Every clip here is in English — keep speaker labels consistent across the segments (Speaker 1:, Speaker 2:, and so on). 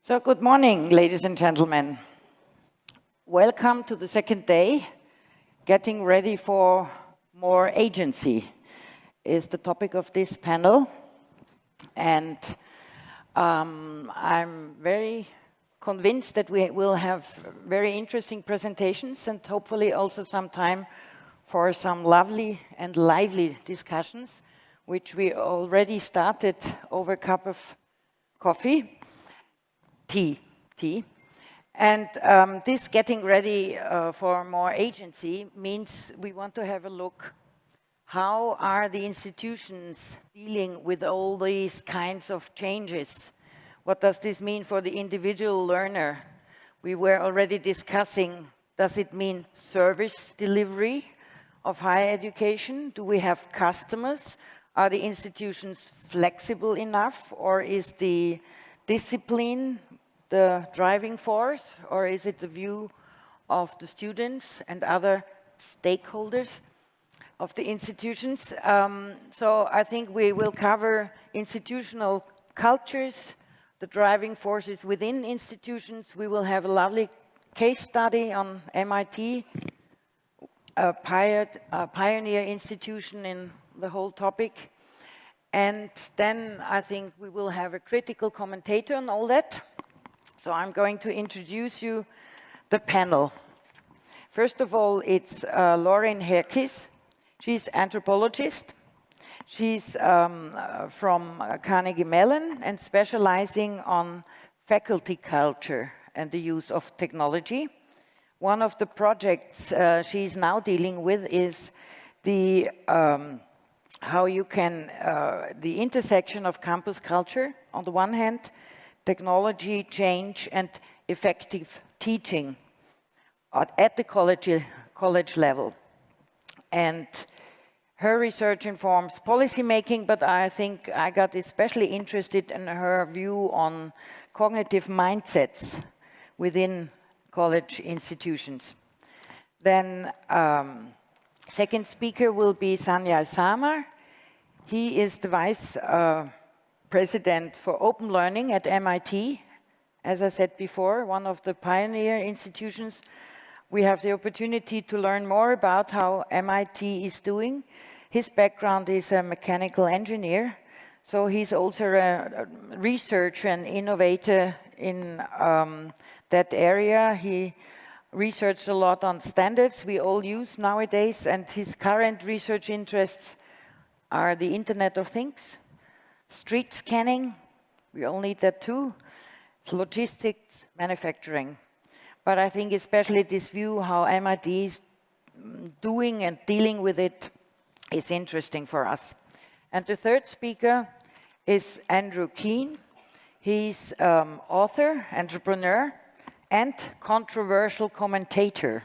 Speaker 1: So good morning, ladies and gentlemen. Welcome to the second day. Getting ready for more agency is the topic of this panel. And I'm very convinced that we will have very interesting presentations and hopefully also some time for some lovely and lively discussions, which we already started over a cup of coffee. Tea. And this getting ready for more agency means we want to have a look. How are the institutions dealing with all these kinds of changes? What does this mean for the individual learner? We were already discussing, does it mean service delivery of higher education? Do we have customers? Are the institutions flexible enough, or is the discipline the driving force, or is it the view of the students and other stakeholders of the institutions? So I think we will cover institutional cultures, the driving forces within institutions. We will have a lovely case study on MIT, a pioneer institution in the whole topic. And then I think we will have a critical commentator on all that. So I'm going to introduce you the panel. First of all, it's Lauren Herckis. She's anthropologist. She's from Carnegie Mellon and specializing on faculty culture and the use of technology. One of the projects she's now dealing with is the how you can the intersection of campus culture on the one hand, technology change and effective teaching at the college level. And her research informs policy making, but I think I got especially interested in her view on cognitive mindsets within college institutions. Then second speaker will be Sanjay Sarma. He is the vice president for open learning at MIT. As I said before, one of the pioneer institutions. We have the opportunity to learn more about how MIT is doing. His background is a mechanical engineer, so he's also a researcher and innovator in that area. He researched a lot on standards we all use nowadays, and his current research interests are the Internet of Things, street scanning, we all need that too, logistics, manufacturing. But I think especially this view how MIT is doing and dealing with it is interesting for us. And the third speaker is Andrew Keen. He's author, entrepreneur, and controversial commentator.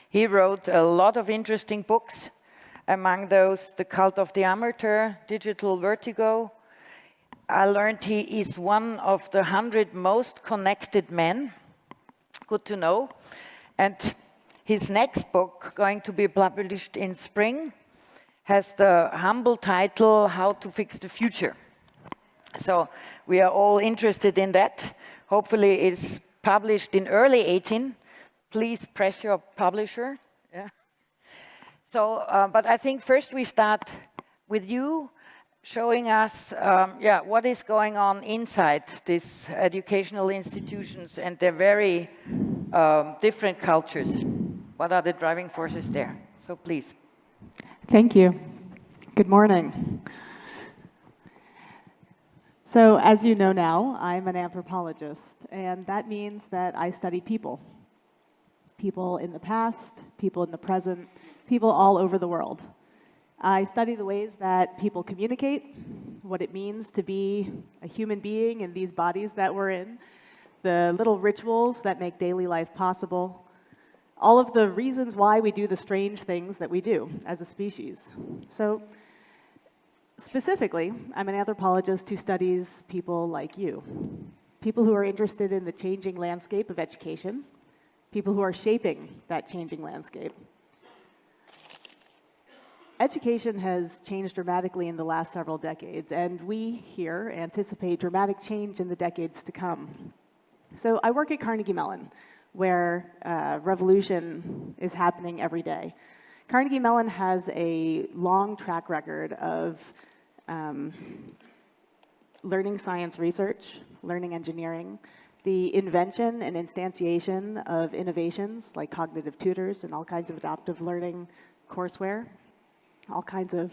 Speaker 1: He wrote a lot of interesting books, among those The Cult of the Amateur, Digital Vertigo. I learned he is one of the 100 most connected men. Good to know. And his next book, going to be published in spring, has the humble title, How to Fix the Future. So we are all interested in that. Hopefully it's published in early 2018. Please press your publisher. Yeah. So, but I think first we start with you showing us what is going on inside these educational institutions and their very different cultures. What are the driving forces there? So please.
Speaker 2: Thank you. Good morning. So as you know now, I'm an anthropologist, and that means that I study people. People in the past, people in the present, people all over the world. I study the ways that people communicate, what it means to be a human being in these bodies that we're in, the little rituals that make daily life possible, all of the reasons why we do the strange things that we do as a species. So specifically, I'm an anthropologist who studies people like you, people who are interested in the changing landscape of education, people who are shaping that changing landscape. education has changed dramatically in the last several decades, and we here anticipate dramatic change in the decades to come. So I work at Carnegie Mellon, where revolution is happening every day. Carnegie Mellon has a long track record of learning science research, learning engineering, the invention and instantiation of innovations like cognitive tutors and all kinds of adaptive learning courseware, all kinds of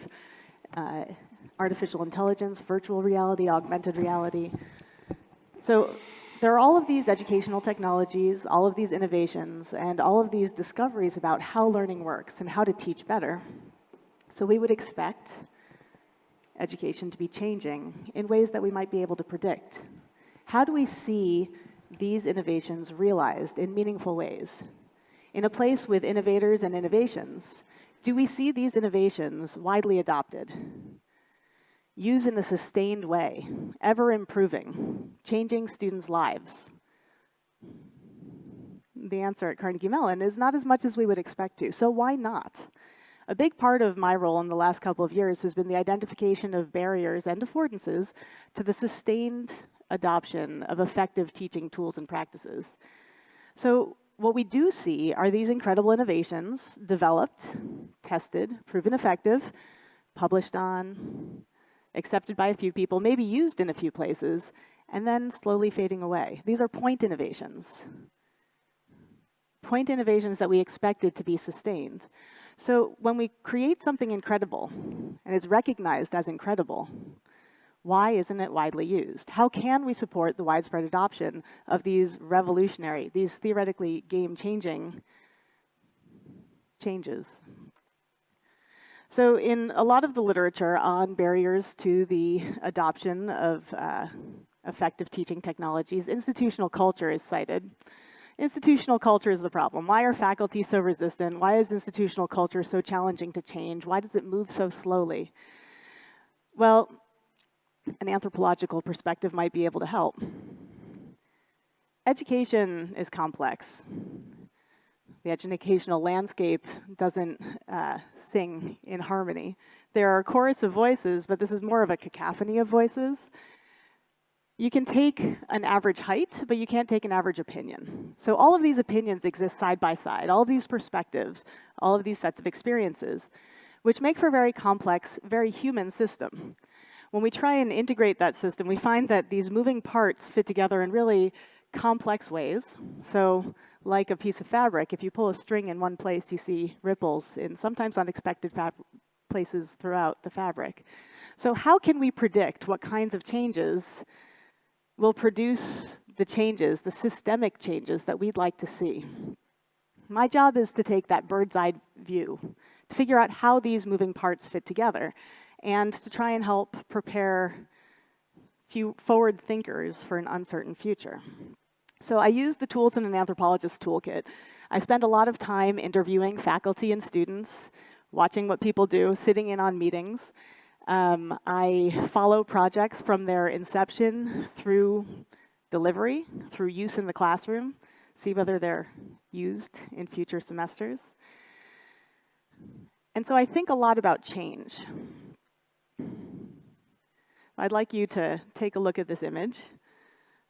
Speaker 2: artificial intelligence, virtual reality, augmented reality. So there are all of these educational technologies, all of these innovations, and all of these discoveries about how learning works and how to teach better. So we would expect education to be changing in ways that we might be able to predict. How do we see these innovations realized in meaningful ways? In a place with innovators and innovations, do we see these innovations widely adopted, used in a sustained way, ever improving, changing students' lives? The answer at Carnegie Mellon is not as much as we would expect to, so why not? A big part of my role in the last couple of years has been the identification of barriers and affordances to the sustained adoption of effective teaching tools and practices. So what we do see are these incredible innovations developed, tested, proven effective, published on, accepted by a few people, maybe used in a few places, and then slowly fading away. These are point innovations. Point innovations that we expected to be sustained. So when we create something incredible, and it's recognized as incredible, why isn't it widely used? How can we support the widespread adoption of these revolutionary, these theoretically game-changing changes? So in a lot of the literature on barriers to the adoption of effective teaching technologies, institutional culture is cited. Institutional culture is the problem. Why are faculty so resistant? Why is institutional culture so challenging to change? Why does it move so slowly? Well, an anthropological perspective might be able to help. Education is complex. The educational landscape doesn't sing in harmony. There are a chorus of voices, but this is more of a cacophony of voices. You can take an average height, but you can't take an average opinion. So all of these opinions exist side by side, all of these perspectives, all of these sets of experiences, which make for a very complex, very human system. When we try and integrate that system, we find that these moving parts fit together in really complex ways. So like a piece of fabric, if you pull a string in one place, you see ripples in sometimes unexpected places throughout the fabric. So how can we predict what kinds of changes will produce the changes, the systemic changes that we'd like to see? My job is to take that bird's eye view, to figure out how these moving parts fit together, and to try and help prepare forward thinkers for an uncertain future. So I use the tools in an anthropologist's toolkit. I spend a lot of time interviewing faculty and students, watching what people do, sitting in on meetings. I follow projects from their inception through delivery, through use in the classroom, see whether they're used in future semesters. And so I think a lot about change. I'd like you to take a look at this image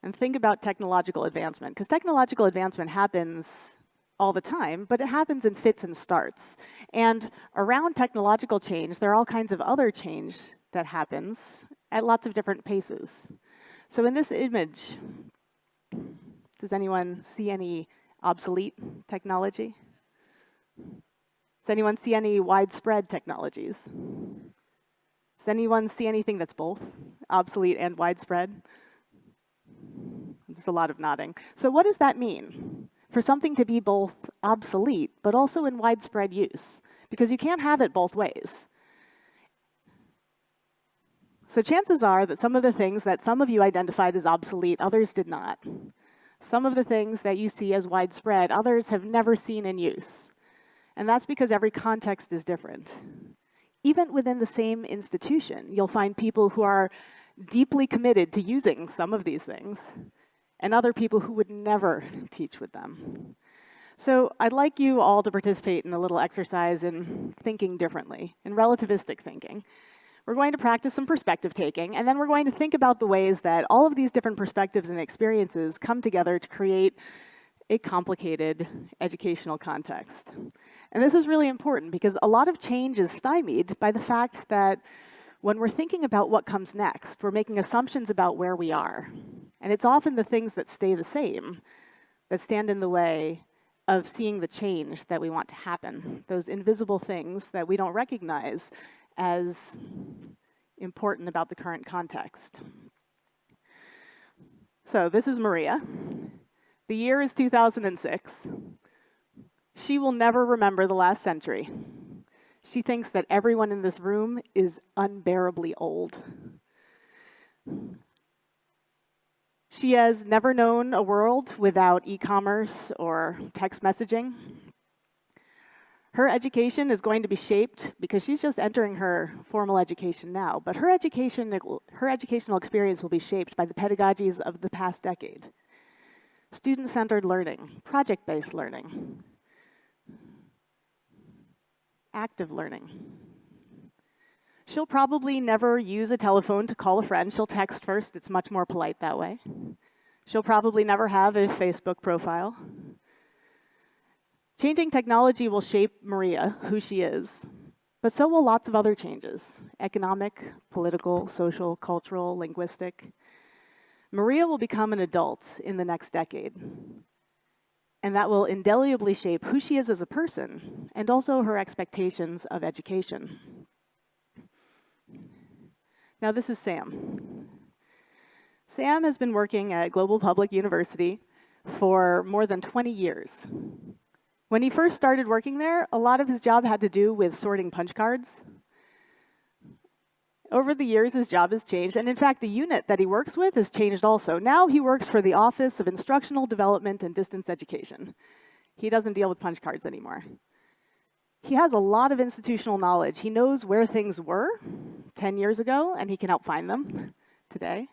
Speaker 2: and think about technological advancement, because technological advancement happens all the time, but it happens in fits and starts. And around technological change, there are all kinds of other change that happens at lots of different paces. So in this image, does anyone see any obsolete technology? Does anyone see any widespread technologies? Does anyone see anything that's both obsolete and widespread? There's a lot of nodding. So what does that mean? For something to be both obsolete, but also in widespread use, because you can't have it both ways. So chances are that some of the things that some of you identified as obsolete, others did not. Some of the things that you see as widespread, others have never seen in use. And that's because every context is different. Even within the same institution, you'll find people who are deeply committed to using some of these things, and other people who would never teach with them. So I'd like you all to participate in a little exercise in thinking differently, in relativistic thinking. We're going to practice some perspective taking, and then we're going to think about the ways that all of these different perspectives and experiences come together to create a complicated educational context. And this is really important because a lot of change is stymied by the fact that when we're thinking about what comes next, we're making assumptions about where we are. And it's often the things that stay the same that stand in the way of seeing the change that we want to happen, those invisible things that we don't recognize as important about the current context. So this is Maria. The year is 2006. She will never remember the last century. She thinks that everyone in this room is unbearably old. She has never known a world without e-commerce or text messaging. Her education is going to be shaped, because she's just entering her formal education now, but her educational experience will be shaped by the pedagogies of the past decade. Student-centered learning, project-based learning, active learning. She'll probably never use a telephone to call a friend. She'll text first. It's much more polite that way. She'll probably never have a Facebook profile. Changing technology will shape Maria, who she is, but so will lots of other changes: economic, political, social, cultural, linguistic. Maria will become an adult in the next decade, and that will indelibly shape who she is as a person and also her expectations of education. Now, this is Sam. Sam has been working at Global Public University for more than 20 years. When he first started working there, a lot of his job had to do with sorting punch cards. Over the years, his job has changed, and in fact, the unit that he works with has changed also. Now he works for the Office of Instructional Development and Distance Education. He doesn't deal with punch cards anymore. He has a lot of institutional knowledge. He knows where things were 10 years ago, and he can help find them today.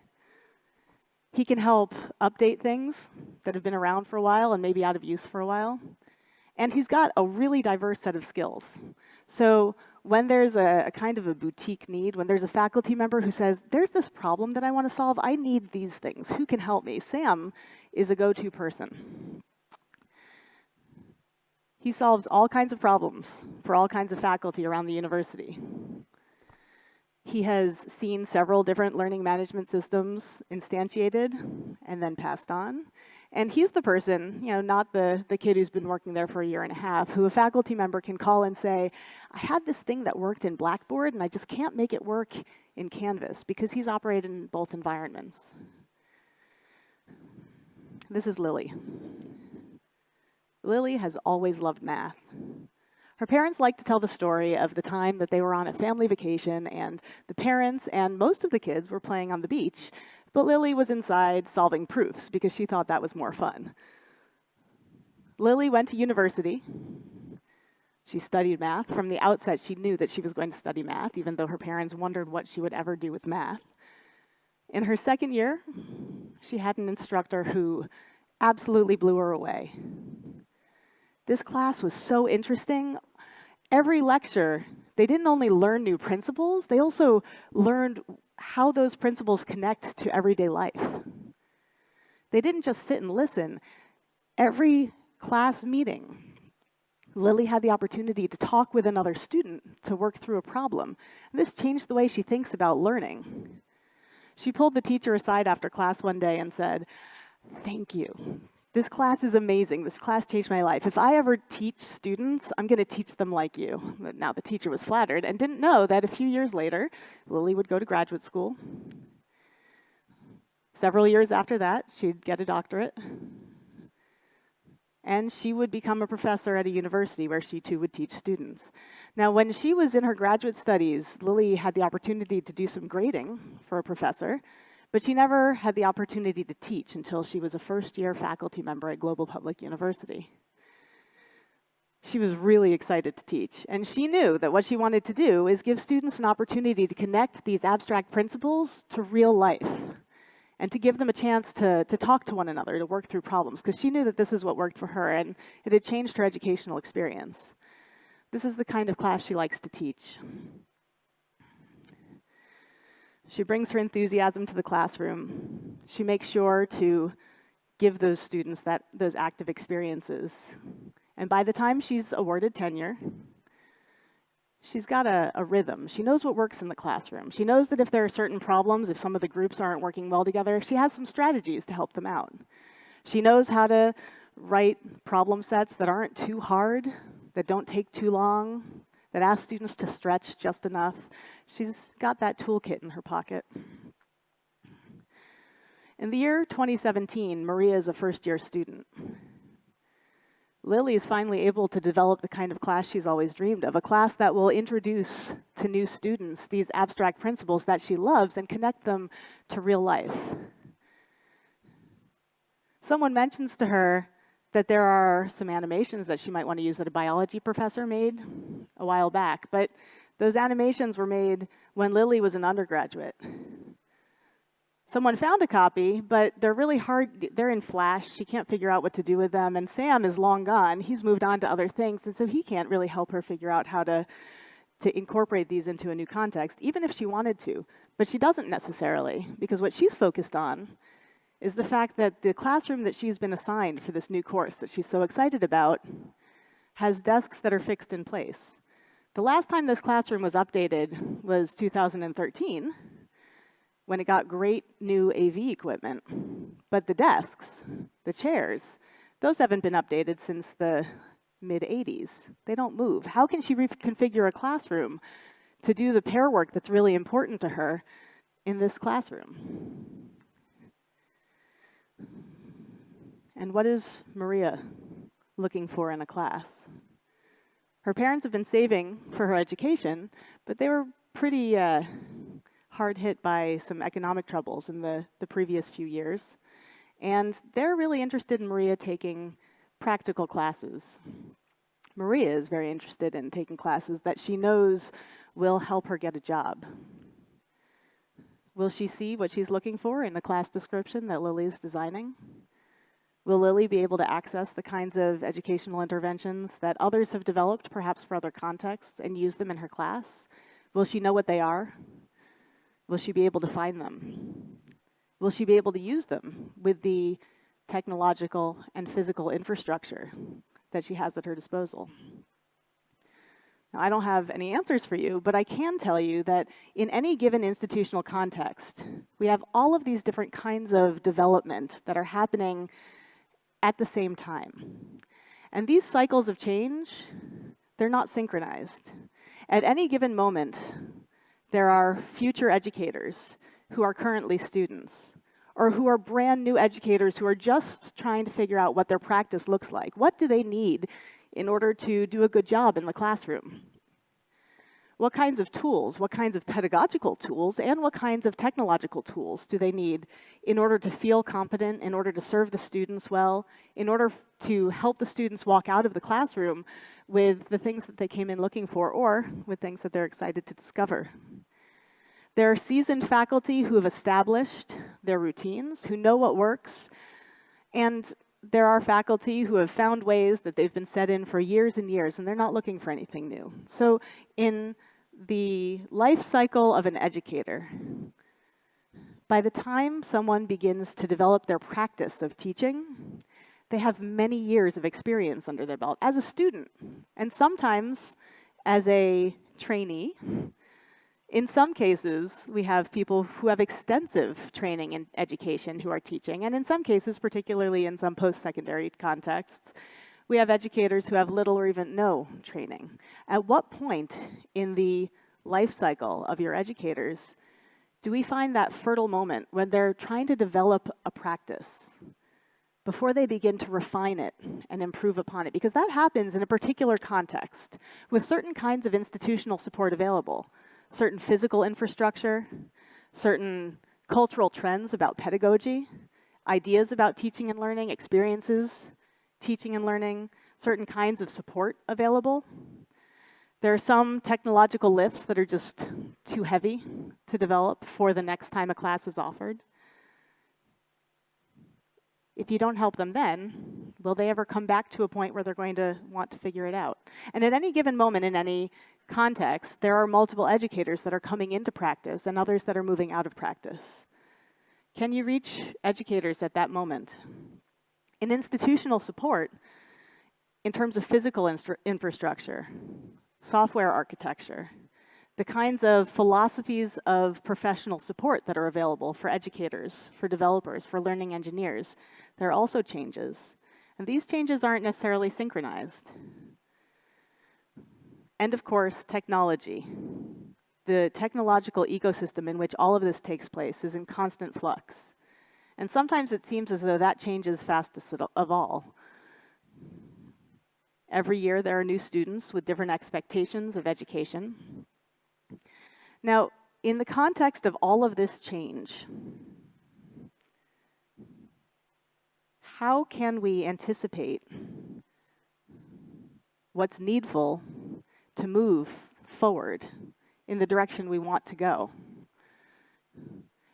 Speaker 2: He can help update things that have been around for a while and maybe out of use for a while. And he's got a really diverse set of skills. So when there's a kind of a boutique need, when there's a faculty member who says, there's this problem that I want to solve, I need these things, who can help me? Sam is a go-to person. He solves all kinds of problems for all kinds of faculty around the university. He has seen several different learning management systems instantiated and then passed on. And he's the person, not the kid who's been working there for a year and a half, who a faculty member can call and say, I had this thing that worked in Blackboard and I just can't make it work in Canvas, because he's operated in both environments. This is Lily. Lily has always loved math. Her parents like to tell the story of the time that they were on a family vacation and the parents and most of the kids were playing on the beach, but Lily was inside solving proofs because she thought that was more fun. Lily went to university. She studied math. From the outset, she knew that she was going to study math, even though her parents wondered what she would ever do with math. In her second year, she had an instructor who absolutely blew her away. This class was so interesting. Every lecture, they didn't only learn new principles, they also learned how those principles connect to everyday life. They didn't just sit and listen. Every class meeting, Lily had the opportunity to talk with another student to work through a problem. This changed the way she thinks about learning. She pulled the teacher aside after class one day and said, "Thank you. This class is amazing. This class changed my life. If I ever teach students, I'm going to teach them like you." Now, the teacher was flattered and didn't know that a few years later, Lily would go to graduate school. Several years after that, she'd get a doctorate. And she would become a professor at a university where she too would teach students. Now, when she was in her graduate studies, Lily had the opportunity to do some grading for a professor, but she never had the opportunity to teach until she was a first-year faculty member at Global Public University. She was really excited to teach, and she knew that what she wanted to do is give students an opportunity to connect these abstract principles to real life and to give them a chance to talk to one another, to work through problems, because she knew that this is what worked for her, and it had changed her educational experience. This is the kind of class she likes to teach. She brings her enthusiasm to the classroom. She makes sure to give those students those active experiences. And by the time she's awarded tenure, she's got a rhythm. She knows what works in the classroom. She knows that if there are certain problems, if some of the groups aren't working well together, she has some strategies to help them out. She knows how to write problem sets that aren't too hard, that don't take too long, that ask students to stretch just enough. She's got that toolkit in her pocket. In the year 2017, Maria is a first-year student. Lily is finally able to develop the kind of class she's always dreamed of, a class that will introduce to new students these abstract principles that she loves and connect them to real life. Someone mentions to her that there are some animations that she might want to use that a biology professor made a while back, but those animations were made when Lily was an undergraduate. Someone found a copy, but they're really hard. They're in Flash. She can't figure out what to do with them. And Sam is long gone. He's moved on to other things. And so he can't really help her figure out how to incorporate these into a new context, even if she wanted to. But she doesn't necessarily, because what she's focused on is the fact that the classroom that she's been assigned for this new course that she's so excited about has desks that are fixed in place. The last time this classroom was updated was 2013, when it got great new AV equipment. But the desks, the chairs, those haven't been updated since the mid-'80s. They don't move. How can she reconfigure a classroom to do the pair work that's really important to her in this classroom? And what is Maria looking for in a class? Her parents have been saving for her education, but they were pretty hard hit by some economic troubles in the previous few years. And they're really interested in Maria taking practical classes. Maria is very interested in taking classes that she knows will help her get a job. Will she see what she's looking for in the class description that Lily's designing? Will Lily be able to access the kinds of educational interventions that others have developed, perhaps for other contexts, and use them in her class? Will she know what they are? Will she be able to find them? Will she be able to use them with the technological and physical infrastructure that she has at her disposal? Now, I don't have any answers for you, but I can tell you that in any given institutional context, we have all of these different kinds of development that are happening at the same time. And these cycles of change, they're not synchronized. At any given moment, there are future educators who are currently students, or who are brand new educators who are just trying to figure out what their practice looks like. What do they need in order to do a good job in the classroom? What kinds of tools, what kinds of pedagogical tools, and what kinds of technological tools do they need in order to feel competent, in order to serve the students well, in order to help the students walk out of the classroom with the things that they came in looking for, or with things that they're excited to discover? There are seasoned faculty who have established their routines, who know what works, and there are faculty who have found ways that they've been set in for years and years, and they're not looking for anything new. So in the life cycle of an educator, by the time someone begins to develop their practice of teaching, they have many years of experience under their belt as a student, and sometimes as a trainee. In some cases, we have people who have extensive training in education who are teaching, and in some cases, particularly in some post-secondary contexts, we have educators who have little or even no training. At what point in the life cycle of your educators do we find that fertile moment when they're trying to develop a practice before they begin to refine it and improve upon it? Because that happens in a particular context with certain kinds of institutional support available. Certain physical infrastructure, certain cultural trends about pedagogy, ideas about teaching and learning, experiences, teaching and learning, certain kinds of support available. There are some technological lifts that are just too heavy to develop for the next time a class is offered. If you don't help them then, will they ever come back to a point where they're going to want to figure it out? And at any given moment in any context, there are multiple educators that are coming into practice and others that are moving out of practice. Can you reach educators at that moment? In institutional support, in terms of physical infrastructure, software architecture, the kinds of philosophies of professional support that are available for educators, for developers, for learning engineers, there are also changes. And these changes aren't necessarily synchronized. And of course, technology. The technological ecosystem in which all of this takes place is in constant flux. And sometimes it seems as though that changes fastest of all. Every year there are new students with different expectations of education. Now, in the context of all of this change, how can we anticipate what's needful to move forward in the direction we want to go?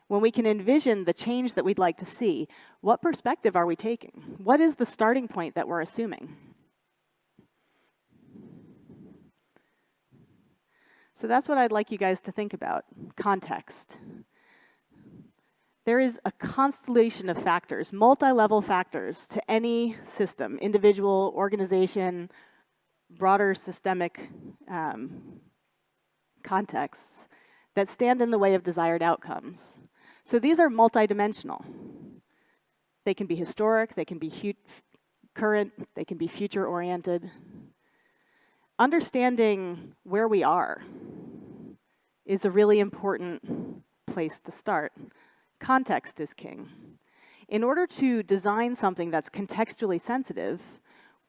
Speaker 2: When we can envision the change that we'd like to see, what perspective are we taking? What is the starting point that we're assuming? So that's what I'd like you guys to think about, context. There is a constellation of factors, multi-level factors to any system, individual, organization, broader systemic contexts that stand in the way of desired outcomes. So these are multidimensional. They can be historic, they can be current, they can be future-oriented. Understanding where we are is a really important place to start. Context is king. In order to design something that's contextually sensitive,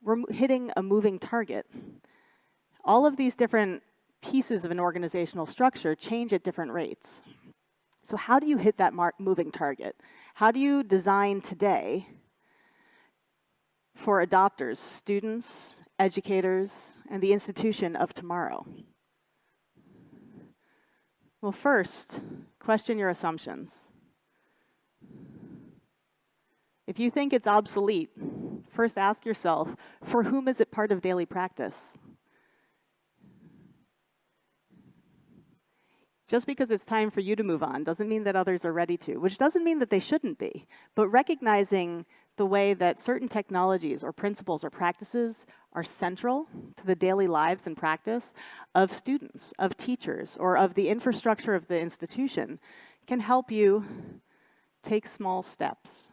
Speaker 2: we're hitting a moving target. All of these different pieces of an organizational structure change at different rates. So how do you hit that moving target? How do you design today for adopters, students, educators, and the institution of tomorrow? Well, first, question your assumptions. If you think it's obsolete, first ask yourself, for whom is it part of daily practice? Just because it's time for you to move on doesn't mean that others are ready to, which doesn't mean that they shouldn't be, but recognizing the way that certain technologies or principles or practices are central to the daily lives and practice of students, of teachers, or of the infrastructure of the institution can help you take small steps.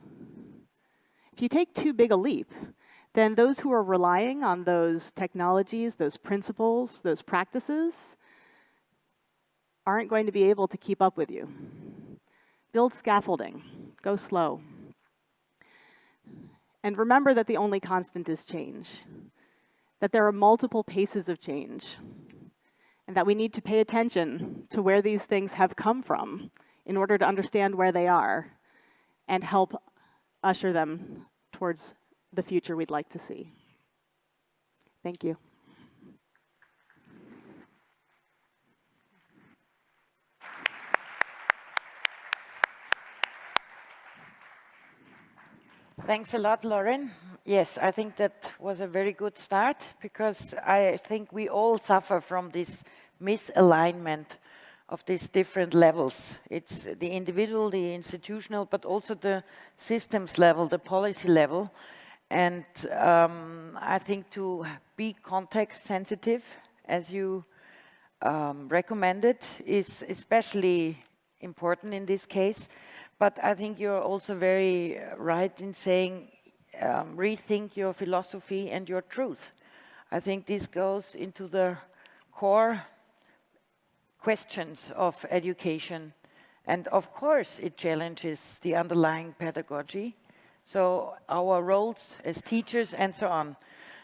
Speaker 2: If you take too big a leap, then those who are relying on those technologies, those principles, those practices, aren't going to be able to keep up with you. Build scaffolding. Go slow. And remember that the only constant is change, that there are multiple paces of change, and that we need to pay attention to where these things have come from in order to understand where they are and help usher them towards the future we'd like to see. Thank you.
Speaker 1: Thanks a lot, Lauren. Yes, I think that was a very good start because I think we all suffer from this misalignment of these different levels. It's the individual, the institutional, but also the systems level, the policy level. And I think to be context sensitive, as you recommended, is especially important in this case. But I think you're also very right in saying rethink your philosophy and your truth. I think this goes into the core questions of education. And of course, it challenges the underlying pedagogy. So our roles as teachers and so on.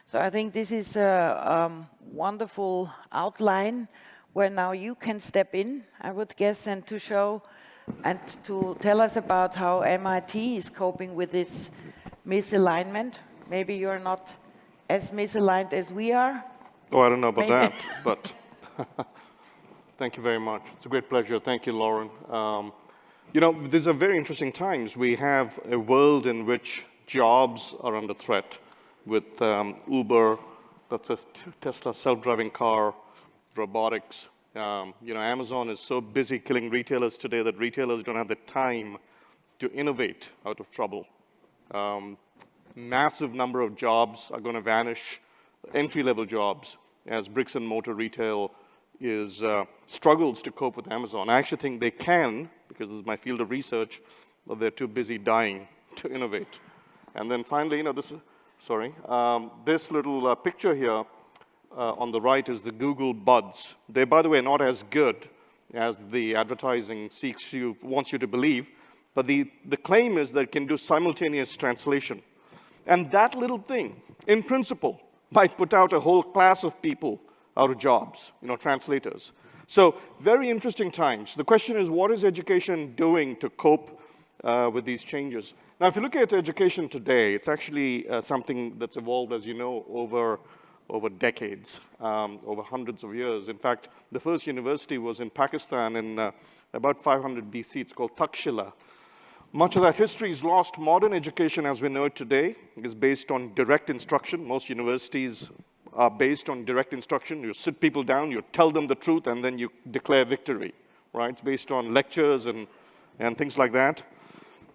Speaker 1: So I think this is a wonderful outline where now you can step in, I would guess, and to show and to tell us about how MIT is coping with this misalignment. Maybe you're not as misaligned as we are.
Speaker 3: Oh, I don't know about that, but thank you very much. It's a great pleasure. Thank you, Lauren. You know, these are very interesting times. We have a world in which jobs are under threat with Uber, that's a Tesla self-driving car, robotics. Amazon is so busy killing retailers today that retailers don't have the time to innovate out of trouble. Massive number of jobs are going to vanish, entry-level jobs, as bricks and mortar retail struggles to cope with Amazon. I actually think they can, because this is my field of research, but they're too busy dying to innovate. And then finally, this little picture here on the right is the Google Buds. They're, by the way, not as good as the advertising wants you to believe, but the claim is that it can do simultaneous translation. And that little thing, in principle, might put out a whole class of people out of jobs, translators. So very interesting times. The question is, what is education doing to cope with these changes? Now, if you look at education today, it's actually something that's evolved, as you know, over decades, over hundreds of years. In fact, the first university was in Pakistan in about 500 BC. It's called Takshila. Much of that history is lost. Modern education, as we know it today, is based on direct instruction. Most universities are based on direct instruction. You sit people down, you tell them the truth, and then you declare victory, right? It's based on lectures and things like that.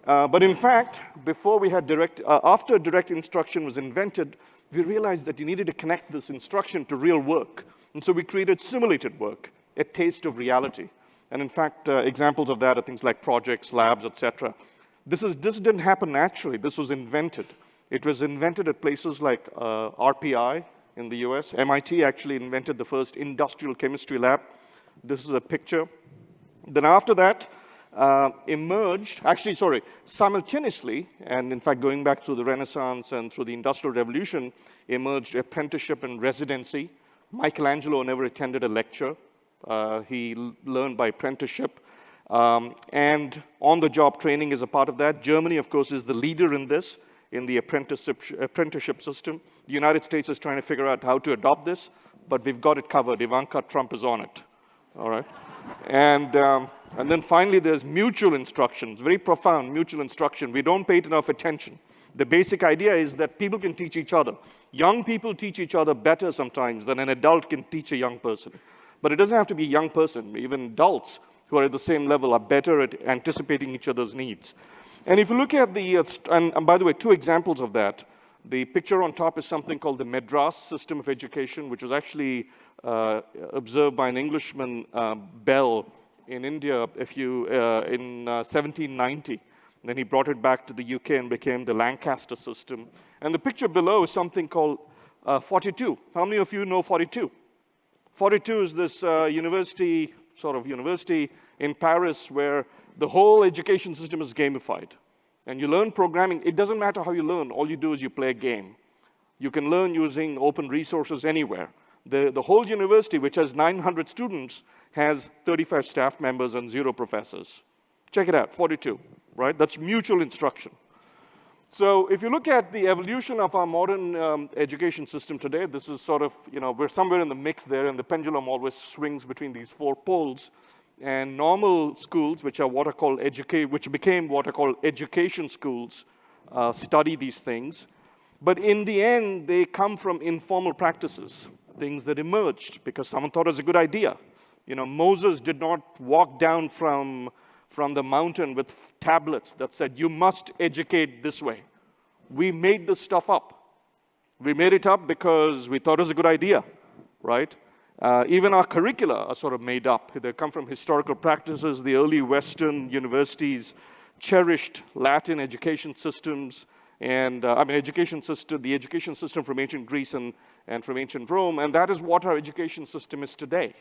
Speaker 3: But in fact, before we had after direct instruction was invented, we realized that you needed to connect this instruction to real work. And so we created simulated work, a taste of reality. And in fact, examples of that are things like projects, labs, etc. This didn't happen naturally. This was invented. It was invented at places like RPI in the US. MIT actually invented the first industrial chemistry lab. This is a picture. Then after that, simultaneously, and in fact, going back through the Renaissance and through the Industrial Revolution, emerged apprenticeship and residency. Michelangelo never attended a lecture. He learned by apprenticeship. And on-the-job training is a part of that. Germany, of course, is the leader in this, in the apprenticeship system. The United States is trying to figure out how to adopt this, but we've got it covered. Ivanka Trump is on it, all right? And then finally, there's mutual instruction. It's very profound, mutual instruction. We don't pay it enough attention. The basic idea is that people can teach each other. Young people teach each other better sometimes than an adult can teach a young person. But it doesn't have to be a young person. Even adults who are at the same level are better at anticipating each other's needs. And if you look at and by the way, two examples of that. The picture on top is something called the Madras system of education, which was actually observed by an Englishman, Bell, in India in 1790. And then he brought it back to the UK and became the Lancaster system. And the picture below is something called 42. How many of you know 42? 42 is this university in Paris where the whole education system is gamified. And you learn programming. It doesn't matter how you learn. All you do is you play a game. You can learn using open resources anywhere. The whole university, which has 900 students, has 35 staff members and 0 professors. Check it out, 42, right? That's mutual instruction. So if you look at the evolution of our modern education system today, this is sort of, we're somewhere in the mix there, and the pendulum always swings between these 4 poles. And normal schools, which became what are called education schools, study these things. But in the end, they come from informal practices, things that emerged because someone thought it was a good idea. Moses did not walk down from the mountain with tablets that said, you must educate this way. We made this stuff up. We made it up because we thought it was a good idea, right? Even our curricula are sort of made up. They come from historical practices. The early Western universities cherished Latin education systems and, the education system from ancient Greece and from ancient Rome, and that is what our education system is today.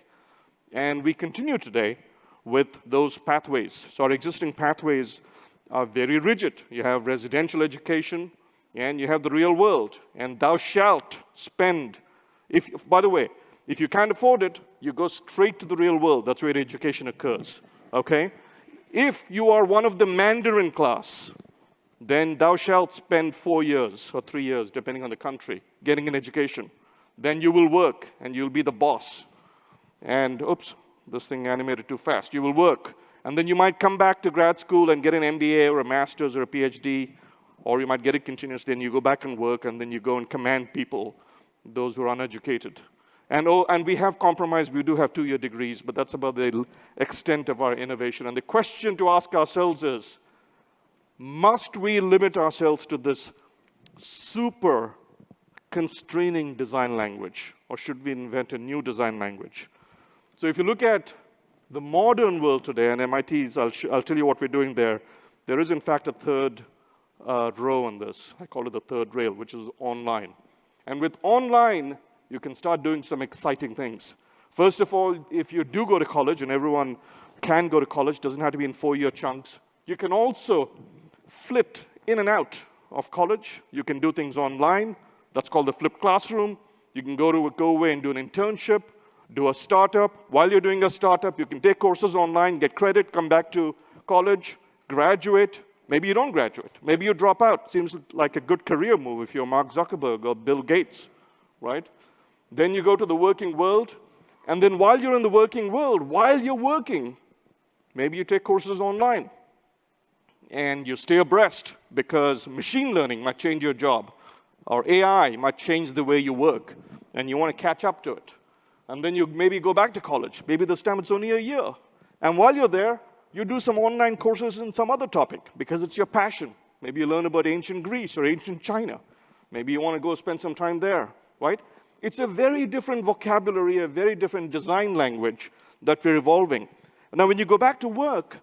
Speaker 3: And we continue today with those pathways. So our existing pathways are very rigid. You have residential education, and you have the real world. And thou shalt spend, by the way, if you can't afford it, you go straight to the real world. That's where education occurs, okay? If you are one of the Mandarin class, then thou shalt spend 4 years or 3 years, depending on the country, getting an education. Then you will work, and you'll be the boss. And, oops, this thing animated too fast. You will work. And then you might come back to grad school and get an MBA or a master's or a PhD, or you might get it continuously, and you go back and work, and then you go and command people, those who are uneducated. And we have compromised. We do have 2-year degrees, but that's about the extent of our innovation. And the question to ask ourselves is, must we limit ourselves to this super constraining design language, or should we invent a new design language? So if you look at the modern world today, and MIT's, I'll tell you what we're doing there. There is, in fact, a third row on this. I call it the third rail, which is online. And with online, you can start doing some exciting things. First of all, if you do go to college, and everyone can go to college, doesn't have to be in 4-year chunks, you can also flit in and out of college. You can do things online. That's called the flipped classroom. You can go away and do an internship, do a startup. While you're doing a startup, you can take courses online, get credit, come back to college, graduate. Maybe you don't graduate. Maybe you drop out. Seems like a good career move if you're Mark Zuckerberg or Bill Gates, right? Then you go to the working world, and then while you're in the working world, while you're working, maybe you take courses online, and you stay abreast because machine learning might change your job, or AI might change the way you work, and you want to catch up to it. And then you maybe go back to college. Maybe this time it's only a year. And while you're there, you do some online courses in some other topic because it's your passion. Maybe you learn about ancient Greece or ancient China. Maybe you want to go spend some time there, right? It's a very different vocabulary, a very different design language that we're evolving. Now, when you go back to work,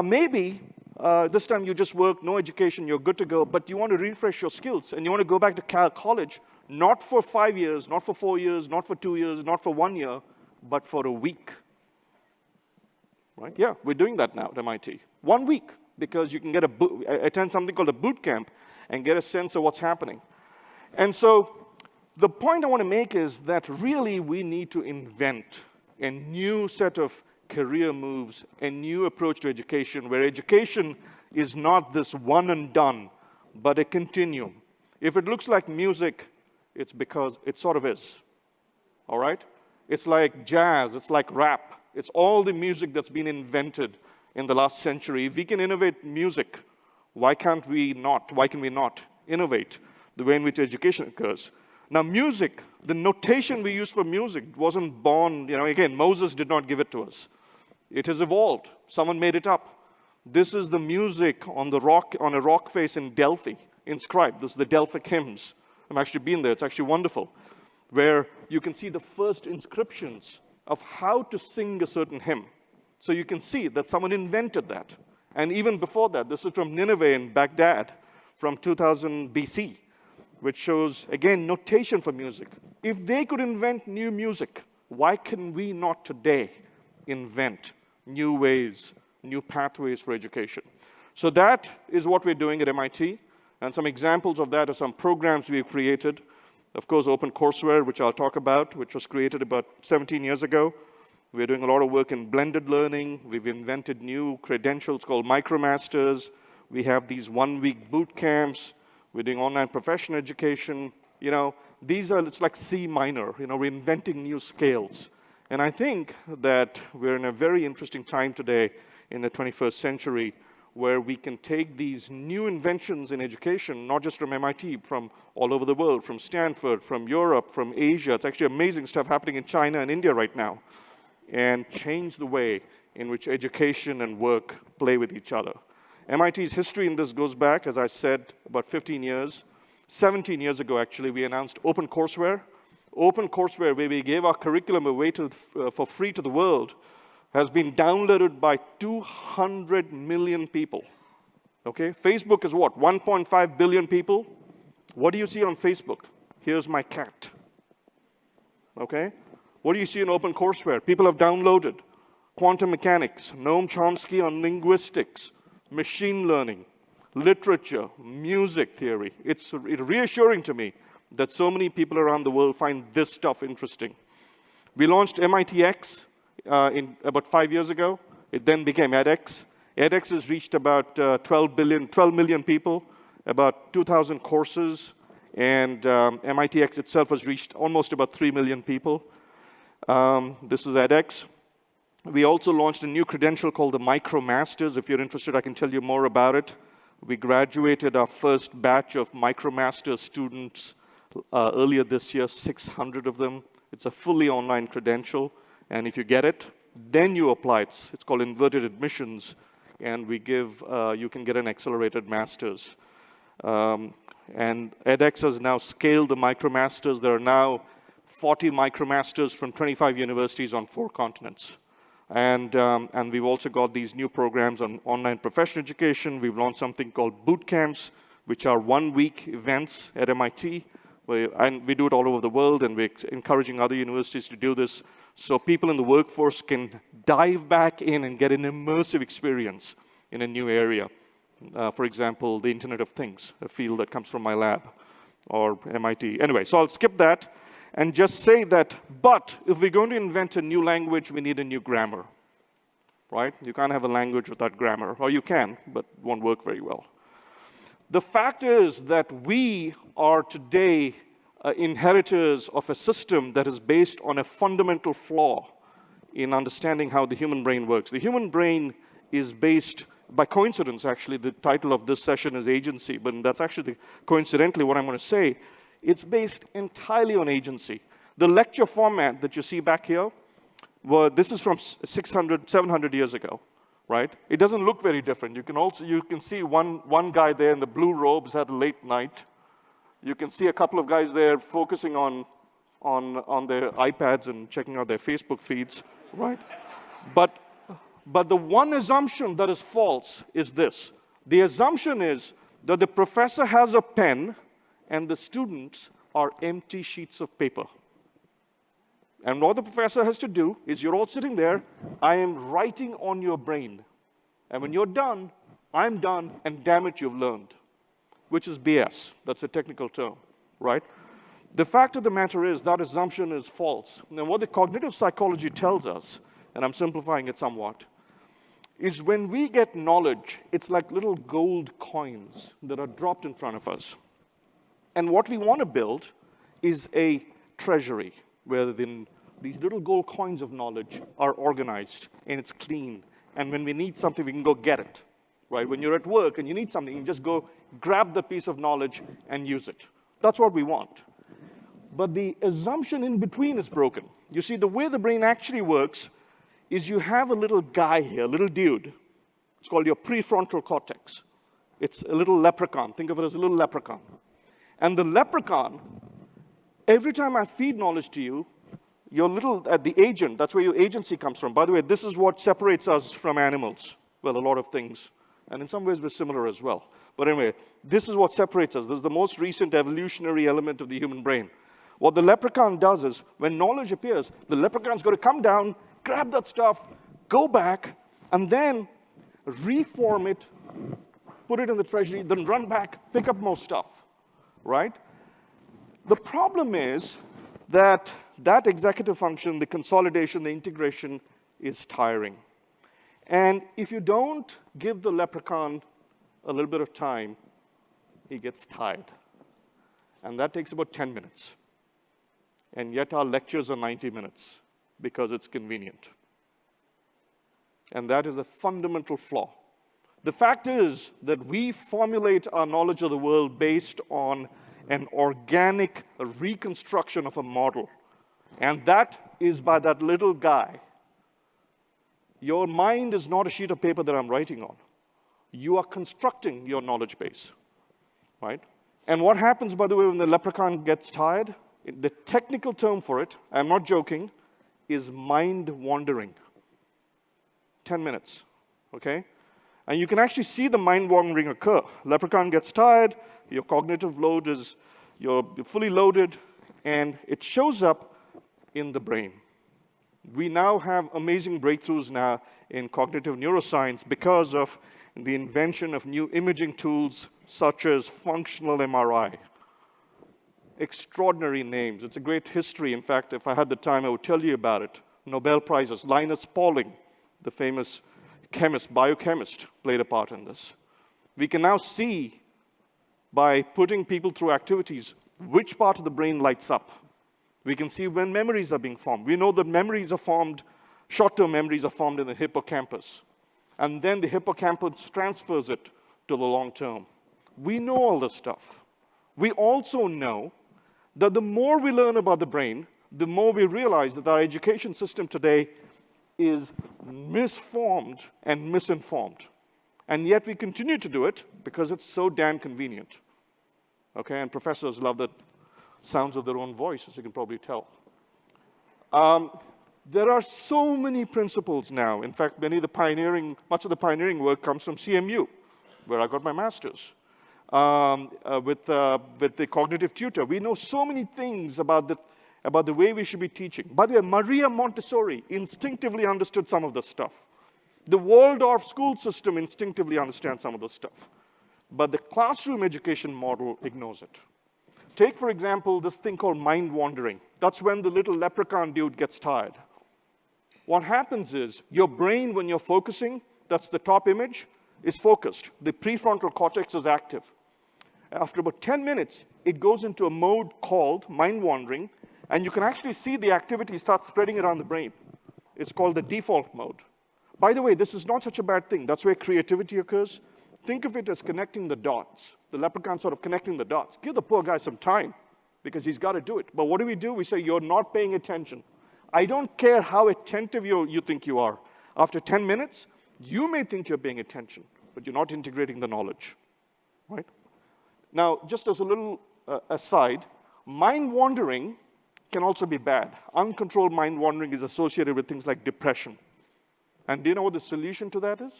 Speaker 3: maybe this time you just work, no education, you're good to go, but you want to refresh your skills, and you want to go back to college, not for 5 years, not for 4 years, not for 2 years, not for 1 year, but for a week. Right? Yeah, we're doing that now at MIT. 1 week, because you can attend something called a boot camp and get a sense of what's happening. And so the point I want to make is that really we need to invent a new set of career moves, a new approach to education, where education is not this one and done, but a continuum. If it looks like music, it's because it sort of is, all right? It's like jazz, it's like rap. It's all the music that's been invented in the last century. If we can innovate music, why can we not innovate the way in which education occurs? Now, music, the notation we use for music wasn't born, again, Moses did not give it to us. It has evolved. Someone made it up. This is the music on a rock face in Delphi, inscribed. This is the Delphic hymns. I've actually been there. It's actually wonderful, where you can see the first inscriptions of how to sing a certain hymn. So you can see that someone invented that. And even before that, this is from Nineveh in Baghdad from 2000 BC, which shows, again, notation for music. If they could invent new music, why can we not today invent new ways, new pathways for education? So that is what we're doing at MIT. And some examples of that are some programs we've created. Of course, OpenCourseWare, which I'll talk about, which was created about 17 years ago. We're doing a lot of work in blended learning. We've invented new credentials called MicroMasters. We have these 1-week boot camps. We're doing online professional education. It's like C minor. We're inventing new scales. And I think that we're in a very interesting time today in the 21st century where we can take these new inventions in education, not just from MIT, from all over the world, from Stanford, from Europe, from Asia. It's actually amazing stuff happening in China and India right now, and change the way in which education and work play with each other. MIT's history in this goes back, as I said, about 15 years. 17 years ago, actually, we announced OpenCourseWare. OpenCourseWare, where we gave our curriculum away for free to the world, has been downloaded by 200 million people. Okay? Facebook is what? 1.5 billion people. What do you see on Facebook? Here's my cat. Okay? What do you see in OpenCourseWare? People have downloaded quantum mechanics, Noam Chomsky on linguistics, machine learning, literature, music theory. It's reassuring to me that so many people around the world find this stuff interesting. We launched MITx about 5 years ago. It then became edX. edX has reached about 12 million people, about 2,000 courses, and MITx itself has reached almost about 3 million people. This is edX. We also launched a new credential called the MicroMasters. If you're interested, I can tell you more about it. We graduated our first batch of MicroMaster students earlier this year, 600 of them. It's a fully online credential, and if you get it, then you apply. It's called inverted admissions, and we give, you can get an accelerated master's. And edX has now scaled the MicroMasters. There are now 40 MicroMasters from 25 universities on 4 continents. And we've also got these new programs on online professional education. We've launched something called boot camps, which are 1-week events at MIT. And we do it all over the world, and we're encouraging other universities to do this, so people in the workforce can dive back in and get an immersive experience in a new area. For example, the Internet of Things, a field that comes from my lab, or MIT. Anyway, so I'll skip that and just say that, but if we're going to invent a new language, we need a new grammar, right? You can't have a language without grammar, or you can, but it won't work very well. The fact is that we are today inheritors of a system that is based on a fundamental flaw in understanding how the human brain works. The human brain is based, by coincidence actually, the title of this session is agency, but that's actually coincidentally what I'm going to say. It's based entirely on agency. The lecture format that you see back here, this is from 700 years ago. Right? It doesn't look very different. You can see one guy there in the blue robes at a late night. You can see a couple of guys there focusing on their iPads and checking out their Facebook feeds, right? But the one assumption that is false is this. The assumption is that the professor has a pen and the students are empty sheets of paper. And what the professor has to do is, you're all sitting there, I am writing on your brain. And when you're done, I'm done, and damn it, you've learned. Which is BS. That's a technical term, right? The fact of the matter is that assumption is false. And what the cognitive psychology tells us, and I'm simplifying it somewhat, is when we get knowledge, it's like little gold coins that are dropped in front of us. And what we want to build is a treasury, where these little gold coins of knowledge are organized, and it's clean. And when we need something, we can go get it, right? When you're at work and you need something, you can just go grab the piece of knowledge and use it. That's what we want. But the assumption in between is broken. You see, the way the brain actually works is you have a little guy here, a little dude. It's called your prefrontal cortex. It's a little leprechaun. Think of it as a little leprechaun. And the leprechaun, every time I feed knowledge to you, your little, the agent, that's where your agency comes from. By the way, this is what separates us from animals. Well, a lot of things. And in some ways, we're similar as well. But anyway, this is what separates us. This is the most recent evolutionary element of the human brain. What the leprechaun does is, when knowledge appears, the leprechaun's got to come down, grab that stuff, go back, and then reform it, put it in the treasury, then run back, pick up more stuff, right? The problem is that that executive function, the consolidation, the integration, is tiring. And if you don't give the leprechaun a little bit of time, he gets tired. And that takes about 10 minutes. And yet our lectures are 90 minutes because it's convenient. And that is a fundamental flaw. The fact is that we formulate our knowledge of the world based on an organic reconstruction of a model. And that is by that little guy. Your mind is not a sheet of paper that I'm writing on. You are constructing your knowledge base, right? And what happens, by the way, when the leprechaun gets tired? The technical term for it, I'm not joking, is mind wandering. 10 minutes, okay? And you can actually see the mind wandering occur. Leprechaun gets tired, your cognitive load is, you're fully loaded, and it shows up in the brain. We now have amazing breakthroughs now in cognitive neuroscience because of the invention of new imaging tools such as functional MRI. Extraordinary names. It's a great history. In fact, if I had the time, I would tell you about it. Nobel Prizes. Linus Pauling, the famous chemist, biochemist, played a part in this. We can now see, by putting people through activities, which part of the brain lights up. We can see when memories are being formed. We know that memories are formed, short-term memories are formed in the hippocampus. And then the hippocampus transfers it to the long term. We know all this stuff. We also know that the more we learn about the brain, the more we realize that our education system today is misformed and misinformed. And yet we continue to do it because it's so damn convenient. Okay, and professors love the sounds of their own voice, as you can probably tell. There are so many principles now. In fact, much of the pioneering work comes from CMU, where I got my master's. With the cognitive tutor, we know so many things about the way we should be teaching. By the way, Maria Montessori instinctively understood some of this stuff. The Waldorf school system instinctively understands some of this stuff. But the classroom education model ignores it. Take, for example, this thing called mind-wandering. That's when the little leprechaun dude gets tired. What happens is, your brain, when you're focusing, that's the top image, is focused. The prefrontal cortex is active. After about 10 minutes, it goes into a mode called mind-wandering, and you can actually see the activity start spreading around the brain. It's called the default mode. By the way, this is not such a bad thing. That's where creativity occurs. Think of it as connecting the dots. The leprechaun sort of connecting the dots. Give the poor guy some time, because he's got to do it. But what do? We say, you're not paying attention. I don't care how attentive you think you are. After 10 minutes, you may think you're paying attention, but you're not integrating the knowledge, right? Now, just as a little aside, mind-wandering can also be bad. Uncontrolled mind-wandering is associated with things like depression. And do you know what the solution to that is?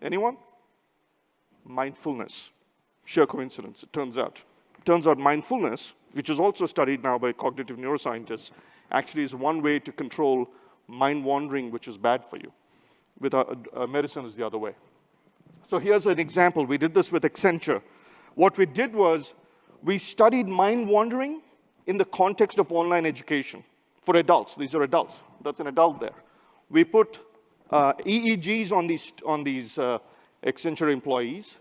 Speaker 3: Anyone? Mindfulness. Sheer coincidence, it turns out. It turns out mindfulness, which is also studied now by cognitive neuroscientists, actually is one way to control mind-wandering, which is bad for you. With medicine is the other way. So here's an example. We did this with Accenture. What we did was, we studied mind-wandering in the context of online education for adults. These are adults. That's an adult there. We put EEGs on these Accenture employees.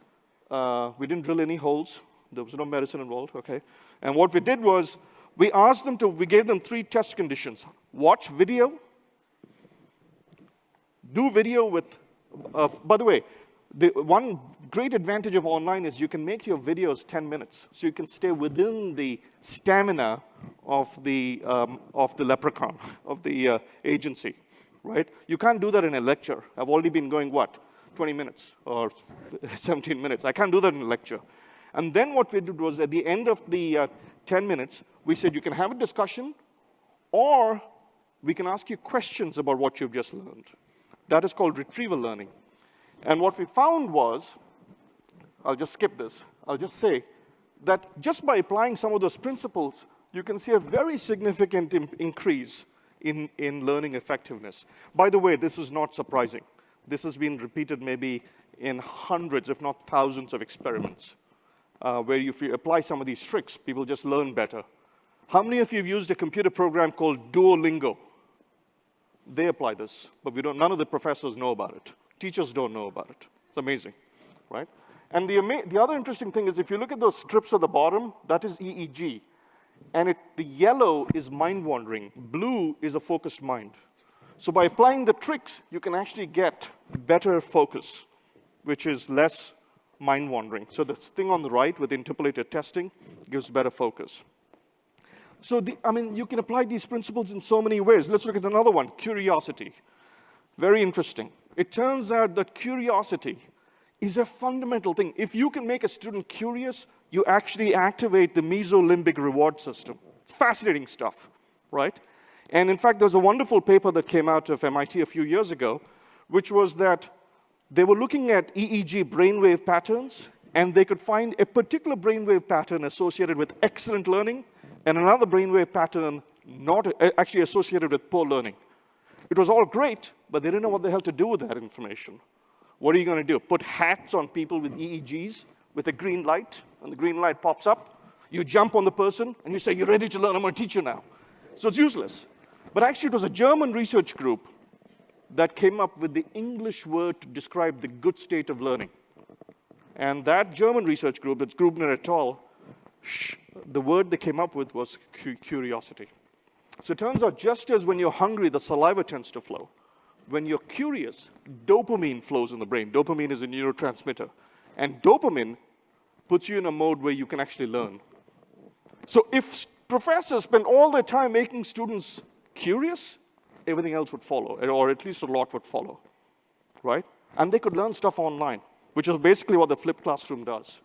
Speaker 3: We didn't drill any holes. There was no medicine involved, okay? And what we did was, we gave them 3 test conditions. Watch video, do video with, by the way, the one great advantage of online is you can make your videos 10 minutes. So you can stay within the stamina of the leprechaun, of the agency, right? You can't do that in a lecture. I've already been going, 20 minutes or 17 minutes. I can't do that in a lecture. And then what we did was, at the end of the 10 minutes, we said you can have a discussion, or we can ask you questions about what you've just learned. That is called retrieval learning. And what we found was, I'll just skip this, I'll just say that just by applying some of those principles, you can see a very significant increase in learning effectiveness. By the way, this is not surprising. This has been repeated maybe in hundreds, if not thousands, of experiments, where if you apply some of these tricks, people just learn better. How many of you have used a computer program called Duolingo? They apply this, but none of the professors know about it. Teachers don't know about it. It's amazing, right? And the other interesting thing is, if you look at those strips at the bottom, that is EEG. And the yellow is mind-wandering. Blue is a focused mind. So by applying the tricks, you can actually get better focus, which is less mind-wandering. So this thing on the right with interpolated testing gives better focus. So you can apply these principles in so many ways. Let's look at another one, curiosity. Very interesting. It turns out that curiosity is a fundamental thing. If you can make a student curious, you actually activate the mesolimbic reward system. It's fascinating stuff, right? And in fact, there's a wonderful paper that came out of MIT a few years ago, which was that they were looking at EEG brainwave patterns, and they could find a particular brainwave pattern associated with excellent learning, and another brainwave pattern not actually associated with poor learning. It was all great, but they didn't know what the hell to do with that information. What are you going to do? Put hats on people with EEGs with a green light, and the green light pops up. You jump on the person, and you say, you're ready to learn, I'm going to teach you now. So it's useless. But actually, it was a German research group that came up with the English word to describe the good state of learning. And that German research group, it's Grubner et al., the word they came up with was curiosity. So it turns out, just as when you're hungry, the saliva tends to flow, when you're curious, dopamine flows in the brain. Dopamine is a neurotransmitter. And dopamine puts you in a mode where you can actually learn. So if professors spend all their time making students curious, everything else would follow, or at least a lot would follow, right? And they could learn stuff online, which is basically what the flipped classroom does.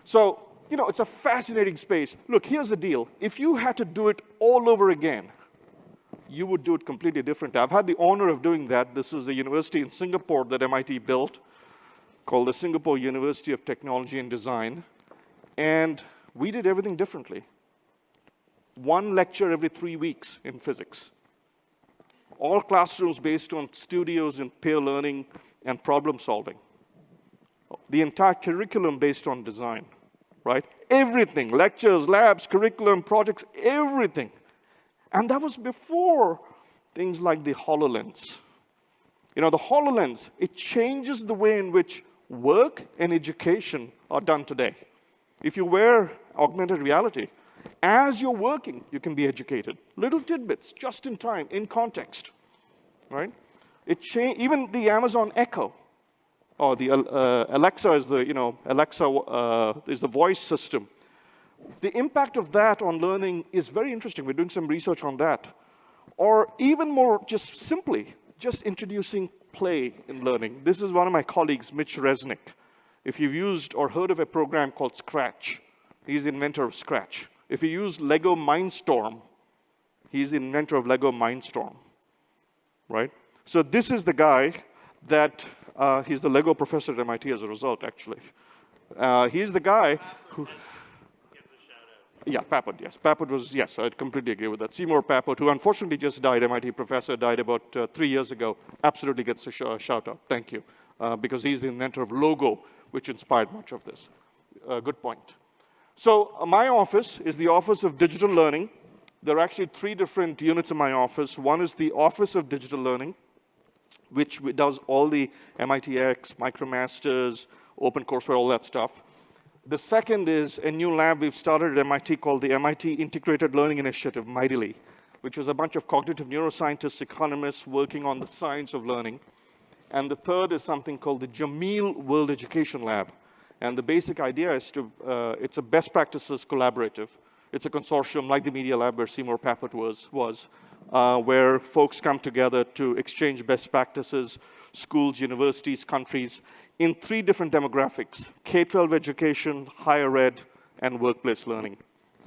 Speaker 3: So, it's a fascinating space. Look, here's the deal. If you had to do it all over again, you would do it completely differently. I've had the honor of doing that. This is a university in Singapore that MIT built called the Singapore University of Technology and Design. And we did everything differently. One lecture every 3 weeks in physics. All classrooms based on studios and peer learning and problem solving. The entire curriculum based on design, right? Everything, lectures, labs, curriculum, projects, everything. And that was before things like the HoloLens. The HoloLens, it changes the way in which work and education are done today. If you wear augmented reality, as you're working, you can be educated. Little tidbits, just in time, in context, right? Even the Amazon Echo, or the Alexa is the voice system. The impact of that on learning is very interesting. We're doing some research on that. Or even more, just introducing play in learning. This is one of my colleagues, Mitch Resnick. If you've used or heard of a program called Scratch, he's the inventor of Scratch. If you use Lego Mindstorm, he's the inventor of Lego Mindstorm, right? So this is the guy that, he's the Lego professor at MIT as a result, actually. He's the guy who... Yeah, Pellert, yes. Pellert was, yes, I completely agree with that. Seymour Pellert, who unfortunately just died, MIT professor, died about 3 years ago, absolutely gets a shout out. Thank you. Because he's the inventor of Logo, which inspired much of this. Good point. So my office is the Office of Digital Learning. There are actually 3 different units in my office. One is the Office of Digital Learning, which does all the MITx, MicroMasters, OpenCourseWare, all that stuff. The second is a new lab we've started at MIT called the MIT Integrated Learning Initiative, MIDLE, which is a bunch of cognitive neuroscientists, economists working on the science of learning. And the third is something called the Jameel World Education Lab. And the basic idea is it's a best practices collaborative. It's a consortium like the Media Lab where Seymour Pellert was where folks come together to exchange best practices, schools, universities, countries, in 3 different demographics: K-12 education, higher ed, and workplace learning,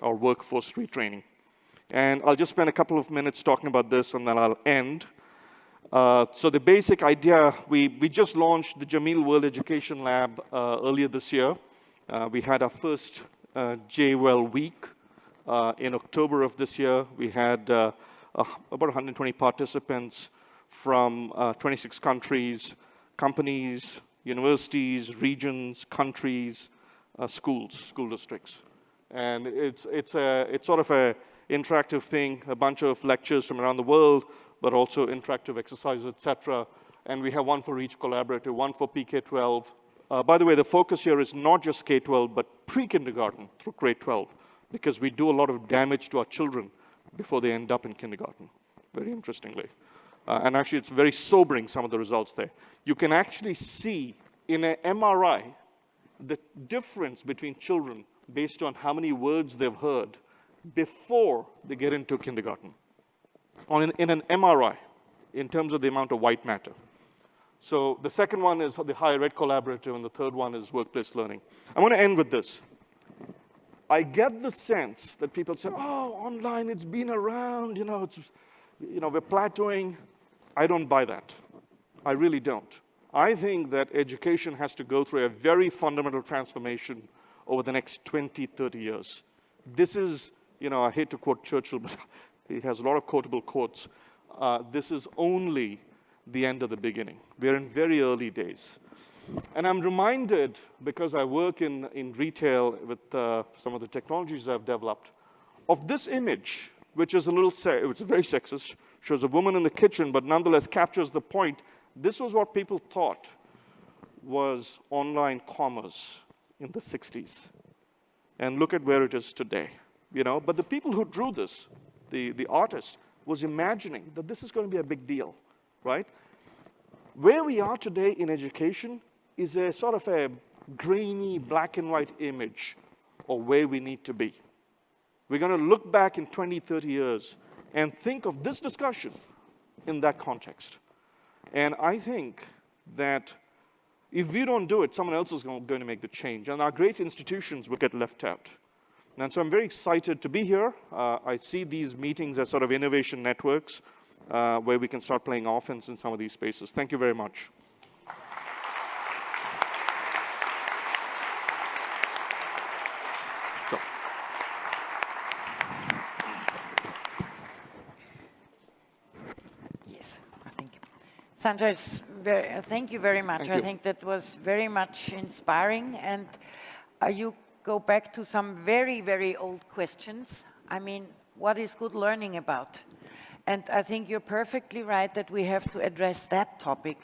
Speaker 3: or workforce retraining. And I'll just spend a couple of minutes talking about this, and then I'll end. So the basic idea, we just launched the Jameel World Education Lab earlier this year. We had our first JWell week in October of this year. We had about 120 participants from 26 countries, companies, universities, regions, countries, schools, school districts. And it's sort of an interactive thing, a bunch of lectures from around the world, but also interactive exercises, etc. And we have one for each collaborative, one for PK-12. By the way, the focus here is not just K-12, but pre-kindergarten through grade 12, because we do a lot of damage to our children before they end up in kindergarten, very interestingly. And actually, it's very sobering, some of the results there. You can actually see in an MRI the difference between children based on how many words they've heard before they get into kindergarten. In an MRI, in terms of the amount of white matter. So the second one is the higher ed collaborative, and the third one is workplace learning. I'm going to end with this. I get the sense that people say, oh, online, it's been around, we're plateauing. I don't buy that. I really don't. I think that education has to go through a very fundamental transformation over the next 20, 30 years. This is, I hate to quote Churchill, but he has a lot of quotable quotes. This is only the end of the beginning. We're in very early days. And I'm reminded, because I work in retail with some of the technologies I've developed, of this image, which is which is very sexist, shows a woman in the kitchen, but nonetheless captures the point. This was what people thought was online commerce in the 60s. And look at where it is today. But the people who drew this, the artist, was imagining that this is going to be a big deal, right? Where we are today in education is a sort of a grainy, black and white image of where we need to be. We're going to look back in 20, 30 years and think of this discussion in that context. And I think that if we don't do it, someone else is going to make the change. And our great institutions will get left out. And so I'm very excited to be here. I see these meetings as sort of innovation networks where we can start playing offense in some of these spaces. Thank you very much. So.
Speaker 1: Yes, I think. Sanjay, thank you very much. I think that was very much inspiring. And you go back to some very, very old questions. I mean, what is good learning about? And I think you're perfectly right that we have to address that topic,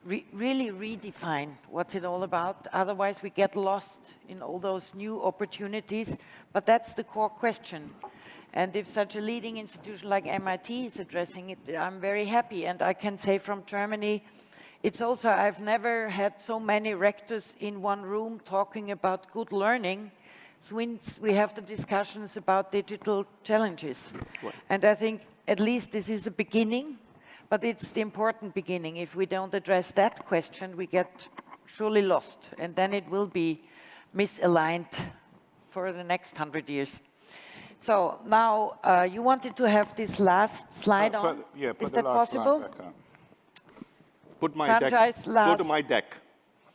Speaker 1: really redefine what's it all about. Otherwise, we get lost in all those new opportunities. But that's the core question. And if such a leading institution like MIT is addressing it, I'm very happy. And I can say from Germany, it's also, I've never had so many rectors in one room talking about good learning since we have the discussions about digital challenges.
Speaker 3: Right.
Speaker 1: And I think at least this is a beginning, but it's the important beginning. If we don't address that question, we get surely lost. And then it will be misaligned for the next 100 years. So now you wanted to have this last slide on. Is that possible?
Speaker 3: Put my
Speaker 1: Sanjay's
Speaker 3: deck.
Speaker 1: last.
Speaker 3: Go to my deck.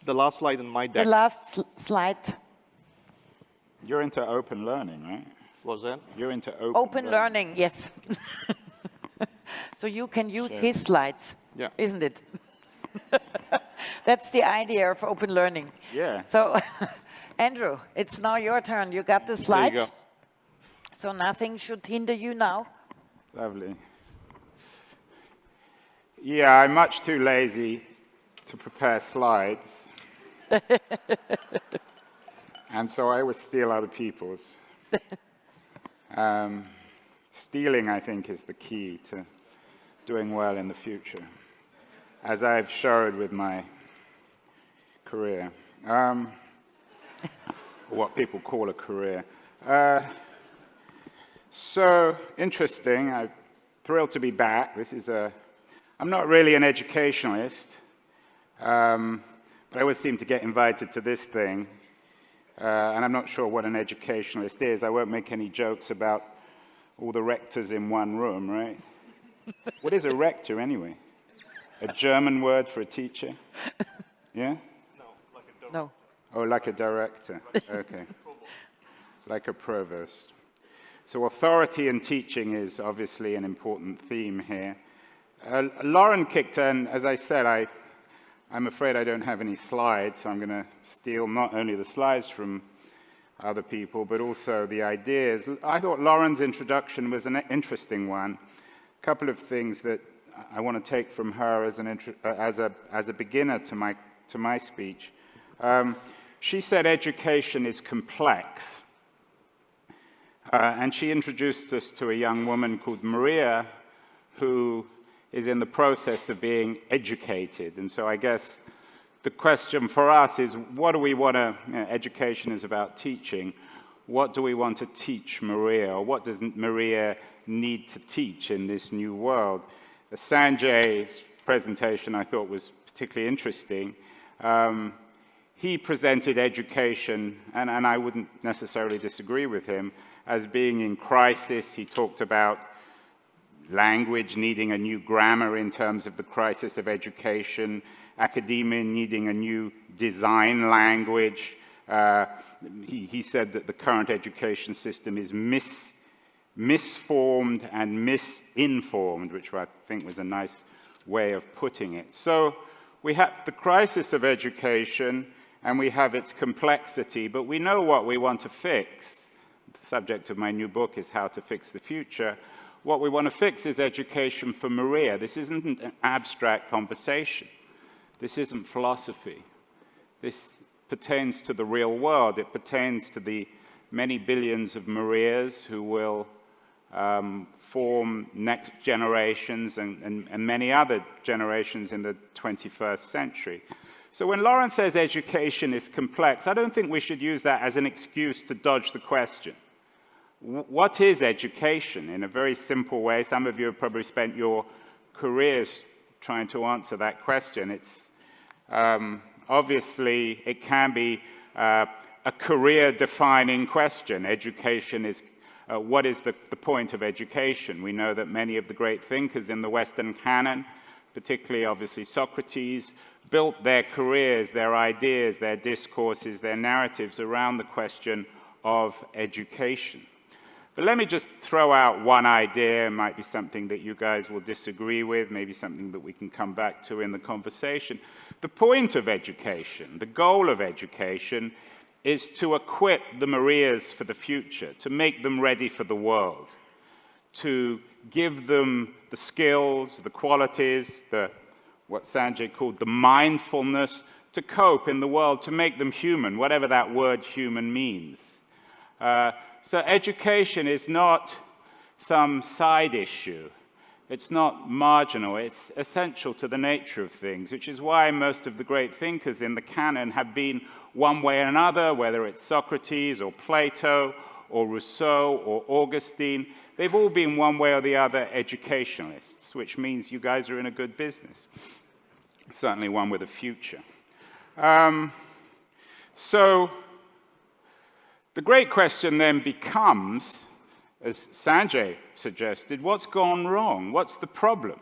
Speaker 3: The last slide in my deck.
Speaker 1: The last slide.
Speaker 4: You're into open learning, right?
Speaker 3: Was that?
Speaker 4: You're into
Speaker 1: Open learning, yes. So you can use his slides, isn't it? That's the idea of open learning.
Speaker 4: Yeah.
Speaker 1: So, Andrew, it's now your turn. You got the slide.
Speaker 3: There you go.
Speaker 1: So nothing should hinder you now.
Speaker 4: Lovely. Yeah, I'm much too lazy to prepare slides. And so I always steal other people's. Stealing, I think, is the key to doing well in the future, as I've showed with my career. What people call a career. So interesting. I'm thrilled to be back. I'm not really an educationalist, but I always seem to get invited to this thing, and I'm not sure what an educationalist is. I won't make any jokes about all the rectors in one room, right? What is a rector, anyway? A German word for a teacher? Yeah?
Speaker 3: No, like a director.
Speaker 1: No.
Speaker 4: Oh, like a director. Okay. Like a provost. So authority in teaching is obviously an important theme here. Lauren kicked in. As I said, I'm afraid I don't have any slides, so I'm going to steal not only the slides from other people, but also the ideas. I thought Lauren's introduction was an interesting one. A couple of things that I want to take from her as a beginner to my speech. She said education is complex. And she introduced us to a young woman called Maria, who is in the process of being educated. And so I guess the question for us is, what do we want to, education is about teaching. What do we want to teach Maria? Or what does Maria need to teach in this new world? Sanjay's presentation I thought was particularly interesting. He presented education, and I wouldn't necessarily disagree with him, as being in crisis. He talked about language needing a new grammar in terms of the crisis of education, academia needing a new design language. He said that the current education system is misformed and misinformed, which I think was a nice way of putting it. So we have the crisis of education, and we have its complexity, but we know what we want to fix. The subject of my new book is How to Fix the Future. What we want to fix is education for Maria. This isn't an abstract conversation. This isn't philosophy. This pertains to the real world. It pertains to the many billions of Marias who will form next generations and many other generations in the 21st century. So when Lauren says education is complex, I don't think we should use that as an excuse to dodge the question. What is education? In a very simple way, some of you have probably spent your careers trying to answer that question. It's obviously, it can be a career-defining question. Education is, what is the point of education? We know that many of the great thinkers in the Western canon, particularly obviously Socrates, built their careers, their ideas, their discourses, their narratives around the question of education. But let me just throw out one idea. It might be something that you guys will disagree with, maybe something that we can come back to in the conversation. The point of education, the goal of education, is to equip the Marias for the future, to make them ready for the world, to give them the skills, the qualities, what Sanjay called the mindfulness, to cope in the world, to make them human, whatever that word human means. So education is not some side issue. It's not marginal. It's essential to the nature of things, which is why most of the great thinkers in the canon have been one way or another, whether it's Socrates or Plato or Rousseau or Augustine. They've all been one way or the other educationalists, which means you guys are in a good business. Certainly one with a future. So the great question then becomes, as Sanjay suggested, what's gone wrong? What's the problem?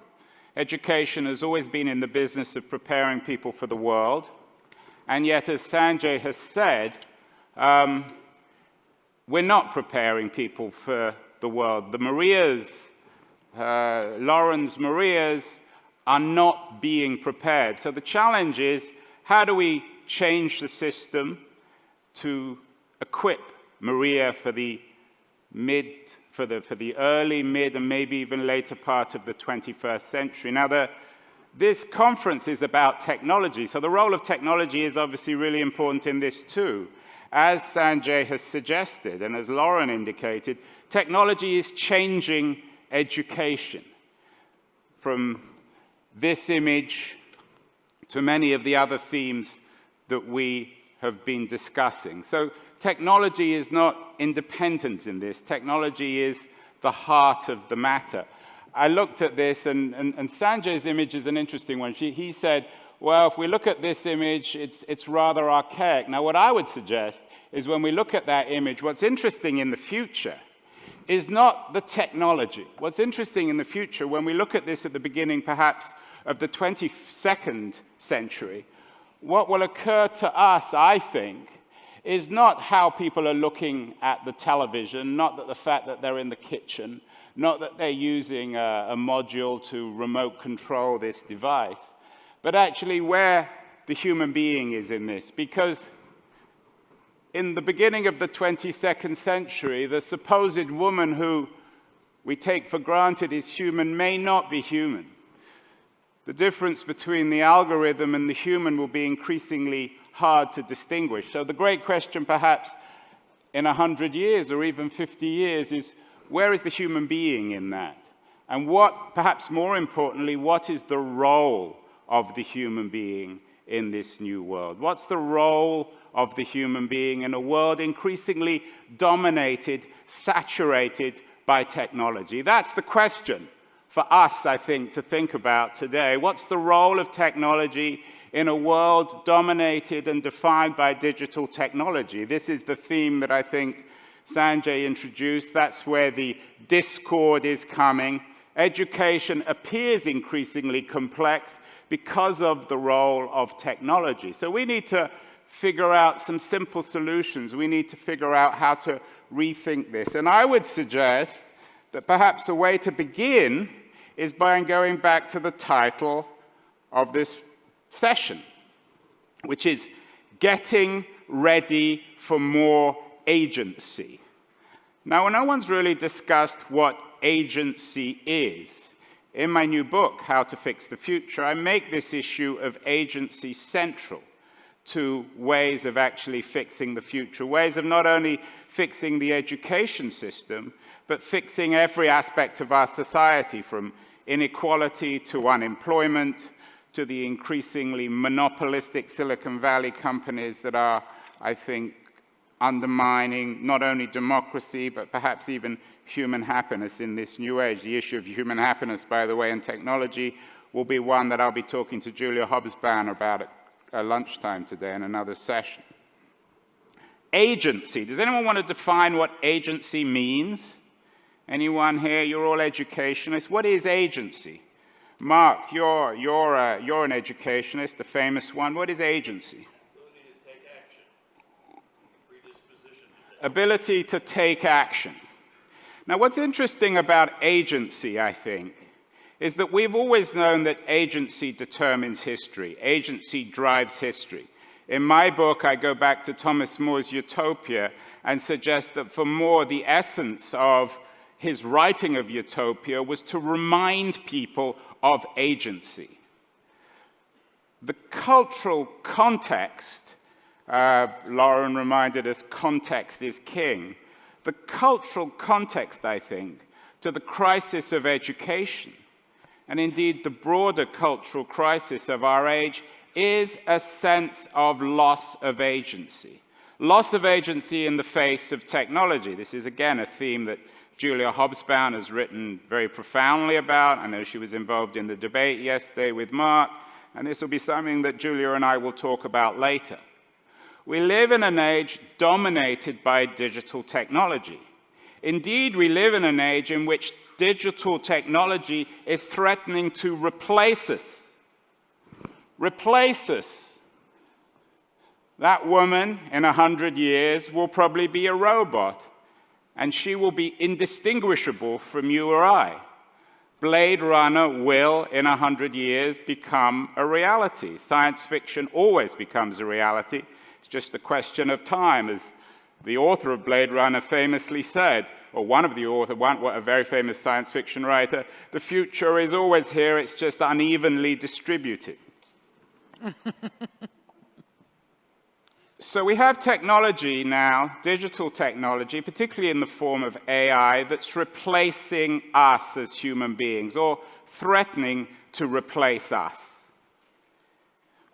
Speaker 4: Education has always been in the business of preparing people for the world, and yet, as Sanjay has said, we're not preparing people for the world. The Marias, Lauren's Marias, are not being prepared. So the challenge is, how do we change the system to equip Maria for the early, mid, and maybe even later part of the 21st century? Now, this conference is about technology, so the role of technology is obviously really important in this too. As Sanjay has suggested, and as Lauren indicated, technology is changing education. From this image to many of the other themes that we have been discussing. So technology is not independent in this. Technology is the heart of the matter. I looked at this, and Sanjay's image is an interesting one. He said, well, if we look at this image, it's rather archaic. Now, what I would suggest is when we look at that image, what's interesting in the future is not the technology. What's interesting in the future, when we look at this at the beginning, perhaps, of the 22nd century, what will occur to us, I think, is not how people are looking at the television, not that the fact that they're in the kitchen, not that they're using a module to remote control this device, but actually where the human being is in this. Because in the beginning of the 22nd century, the supposed woman who we take for granted is human may not be human. The difference between the algorithm and the human will be increasingly hard to distinguish. So the great question perhaps in 100 years or even 50 years is, where is the human being in that? And what, perhaps more importantly, what is the role of the human being in this new world? What's the role of the human being in a world increasingly dominated, saturated by technology? That's the question for us, I think, to think about today. What's the role of technology in a world dominated and defined by digital technology? This is the theme that I think Sanjay introduced. That's where the discord is coming. Education appears increasingly complex because of the role of technology. So we need to figure out some simple solutions. We need to figure out how to rethink this. And I would suggest that perhaps a way to begin is by going back to the title of this session, which is Getting Ready for More Agency. Now, no one's really discussed what agency is. In my new book, How to Fix the Future, I make this issue of agency central to ways of actually fixing the future, ways of not only fixing the education system, but fixing every aspect of our society, from inequality to unemployment, to the increasingly monopolistic Silicon Valley companies that are, I think, undermining not only democracy, but perhaps even human happiness in this new age. The issue of human happiness, by the way, and technology will be one that I'll be talking to Julia Hobsbawm about at lunchtime today in another session. Agency. Does anyone want to define what agency means? Anyone here? You're all educationists. What is agency? Mark, you're an educationist, the famous one. What is agency? Ability to take action. Now, what's interesting about agency, I think, is that we've always known that agency determines history. Agency drives history. In my book, I go back to Thomas More's Utopia and suggest that for More, the essence of his writing of Utopia was to remind people of agency. The cultural context, Lauren reminded us, context is king. The cultural context, I think, to the crisis of education, and indeed the broader cultural crisis of our age, is a sense of loss of agency. Loss of agency in the face of technology. This is, again, a theme that Julia Hobsbawm has written very profoundly about. I know she was involved in the debate yesterday with Mark, and this will be something that Julia and I will talk about later. We live in an age dominated by digital technology. Indeed, we live in an age in which digital technology is threatening to replace us. Replace us. That woman in 100 years will probably be a robot, and she will be indistinguishable from you or I. Blade Runner will, in 100 years, become a reality. Science fiction always becomes a reality. It's just a question of time, as the author of Blade Runner famously said, or one of the authors, a very famous science fiction writer, the future is always here, it's just unevenly distributed. So we have technology now, digital technology, particularly in the form of AI, that's replacing us as human beings, or threatening to replace us.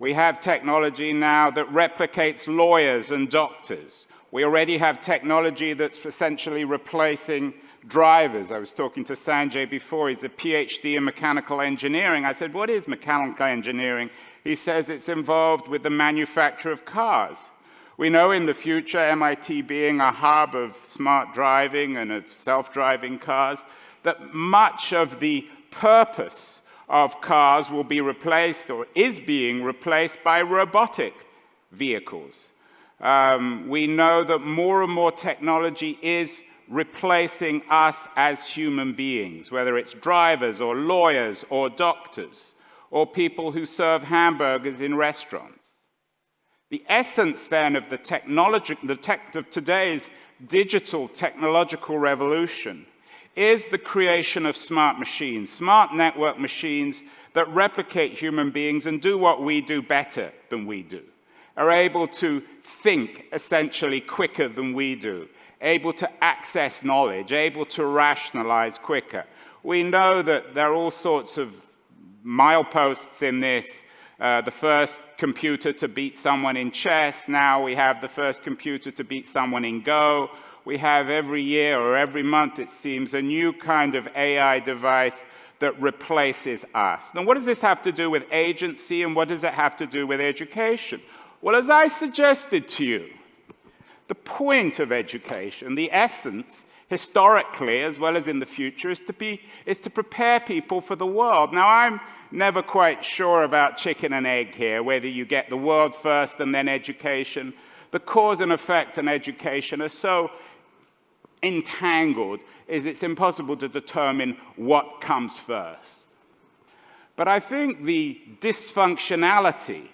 Speaker 4: We have technology now that replicates lawyers and doctors. We already have technology that's essentially replacing drivers. I was talking to Sanjay before. He's a PhD in mechanical engineering. I said, what is mechanical engineering? He says it's involved with the manufacture of cars. We know in the future, MIT being a hub of smart driving and of self-driving cars, that much of the purpose of cars will be replaced or is being replaced by robotic vehicles. We know that more and more technology is replacing us as human beings, whether it's drivers or lawyers or doctors or people who serve hamburgers in restaurants. The essence then of of today's digital technological revolution is the creation of smart machines, smart network machines that replicate human beings and do what we do better than we do, are able to think essentially quicker than we do, able to access knowledge, able to rationalize quicker. We know that there are all sorts of mileposts in this. The first computer to beat someone in chess. Now we have the first computer to beat someone in Go. We have every year or every month, it seems, a new kind of AI device that replaces us. Now, what does this have to do with agency, and what does it have to do with education? Well, as I suggested to you, the point of education, the essence, historically as well as in the future, is to prepare people for the world. Now, I'm never quite sure about chicken and egg here, whether you get the world first and then education. The cause and effect in education are so entangled, it's impossible to determine what comes first. But I think the dysfunctionality,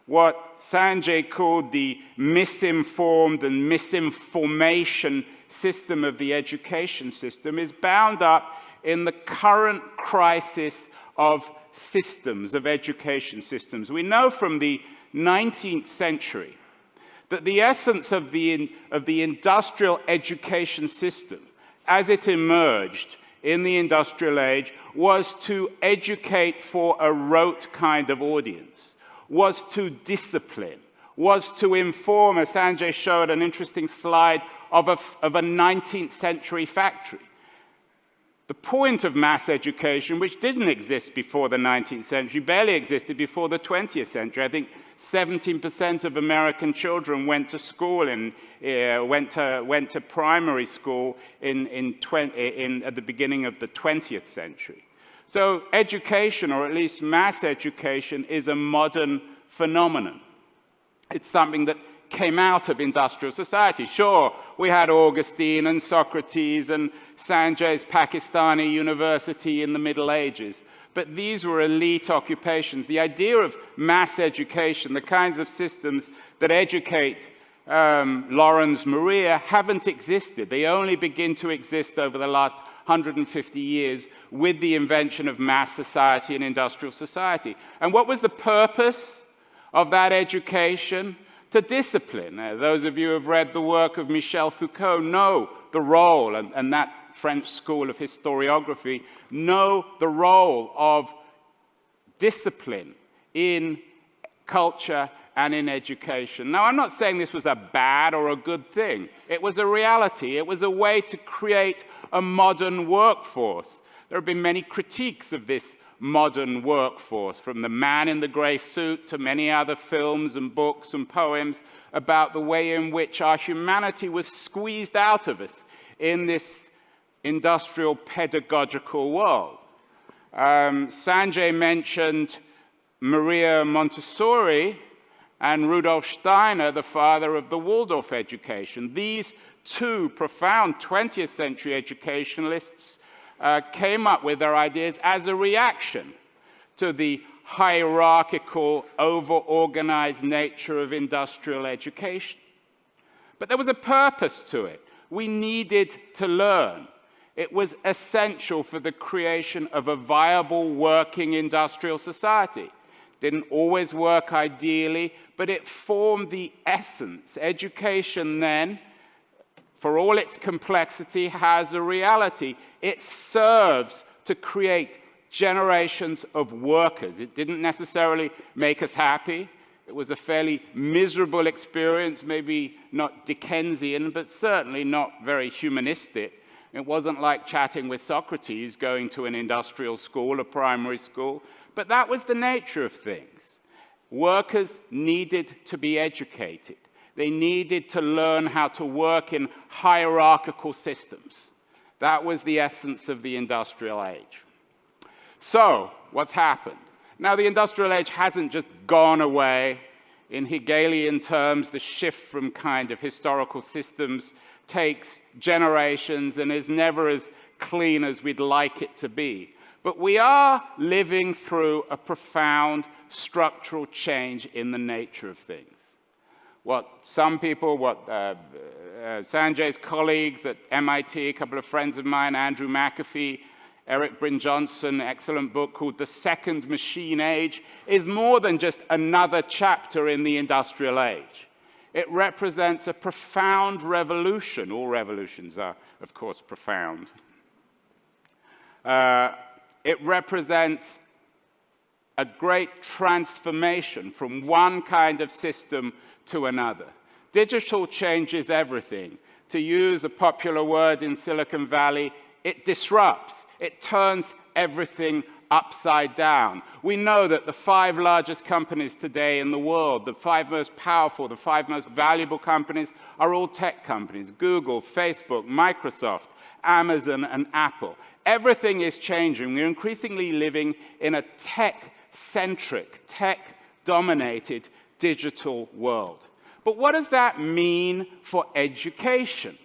Speaker 4: what Sanjay called the misinformed and misinformation system of the education system, is bound up in the current crisis of systems, of education systems. We know from the 19th century that the essence of the industrial education system, as it emerged in the industrial age was to educate for a rote kind of audience, was to discipline, was to inform, as Sanjay showed an interesting slide, of a 19th century factory. The point of mass education, which didn't exist before the 19th century, barely existed before the 20th century. I think 17% of American children went to school went to primary school at the beginning of the 20th century. So education, or at least mass education, is a modern phenomenon. It's something that came out of industrial society. Sure, we had Augustine and Socrates and Sanjay's Pakistani university in the Middle Ages, but these were elite occupations. The idea of mass education, the kinds of systems that educate Lawrence Maria, haven't existed. They only begin to exist over the last 150 years with the invention of mass society and industrial society. And what was the purpose of that education? To discipline. Those of you who have read the work of Michel Foucault know the role, and that French school of historiography, know the role of discipline in culture and in education. Now, I'm not saying this was a bad or a good thing. It was a reality. It was a way to create a modern workforce. There have been many critiques of this modern workforce, from The Man in the Grey Suit to many other films and books and poems about the way in which our humanity was squeezed out of us in this industrial pedagogical world. Sanjay mentioned Maria Montessori and Rudolf Steiner, the father of the Waldorf education. These two profound 20th century educationalists came up with their ideas as a reaction to the hierarchical, over-organized nature of industrial education. But there was a purpose to it. We needed to learn. It was essential for the creation of a viable working industrial society. Didn't always work ideally, but it formed the essence. Education then, for all its complexity, has a reality. It serves to create generations of workers. It didn't necessarily make us happy. It was a fairly miserable experience, maybe not Dickensian, but certainly not very humanistic. It wasn't like chatting with Socrates, going to an industrial school, a primary school, but that was the nature of things. Workers needed to be educated. They needed to learn how to work in hierarchical systems. That was the essence of the industrial age. So, what's happened? Now, the industrial age hasn't just gone away. In Hegelian terms, the shift from kind of historical systems takes generations and is never as clean as we'd like it to be. But we are living through a profound structural change in the nature of things. What some people, Sanjay's colleagues at MIT, a couple of friends of mine, Andrew McAfee, Eric Bryn Johnson, excellent book called The Second Machine Age, is more than just another chapter in the industrial age. It represents a profound revolution. All revolutions are, of course, profound. It represents a great transformation from one kind of system to another. Digital changes everything. To use a popular word in Silicon Valley, it disrupts. It turns everything upside down. We know that the 5 largest companies today in the world, the 5 most powerful, the 5 most valuable companies, are all tech companies: Google, Facebook, Microsoft, Amazon, and Apple. Everything is changing. We're increasingly living in a tech-centric, tech-dominated digital world. But what does that mean for education?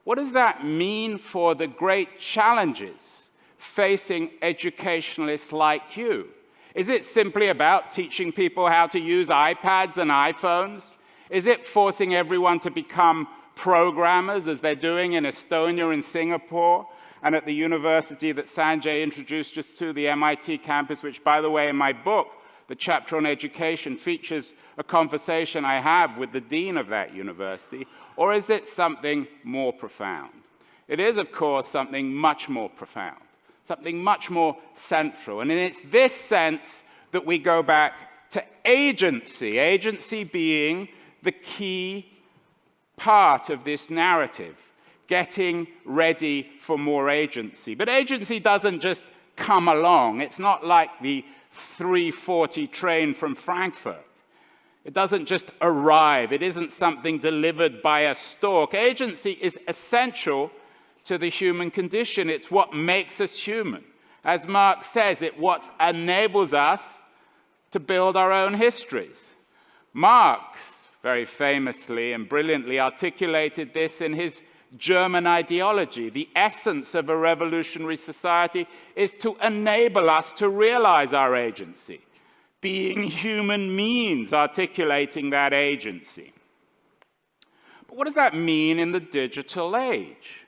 Speaker 4: What does that mean for the great challenges facing educationalists like you? Is it simply about teaching people how to use iPads and iPhones? Is it forcing everyone to become programmers, as they're doing in Estonia and Singapore, and at the university that Sanjay introduced us to, the MIT campus, which, by the way, in my book, the chapter on education, features a conversation I have with the dean of that university? Or is it something more profound? It is, of course, something much more profound, something much more central. And it's this sense that we go back to agency, agency being the key part of this narrative, getting ready for more agency. But agency doesn't just come along. It's not like the 3:40 train from Frankfurt. It doesn't just arrive. It isn't something delivered by a stork. Agency is essential to the human condition. It's what makes us human. As Marx says, it's what enables us to build our own histories. Marx very famously and brilliantly articulated this in his German ideology. The essence of a revolutionary society is to enable us to realize our agency. Being human means articulating that agency. But what does that mean in the digital age?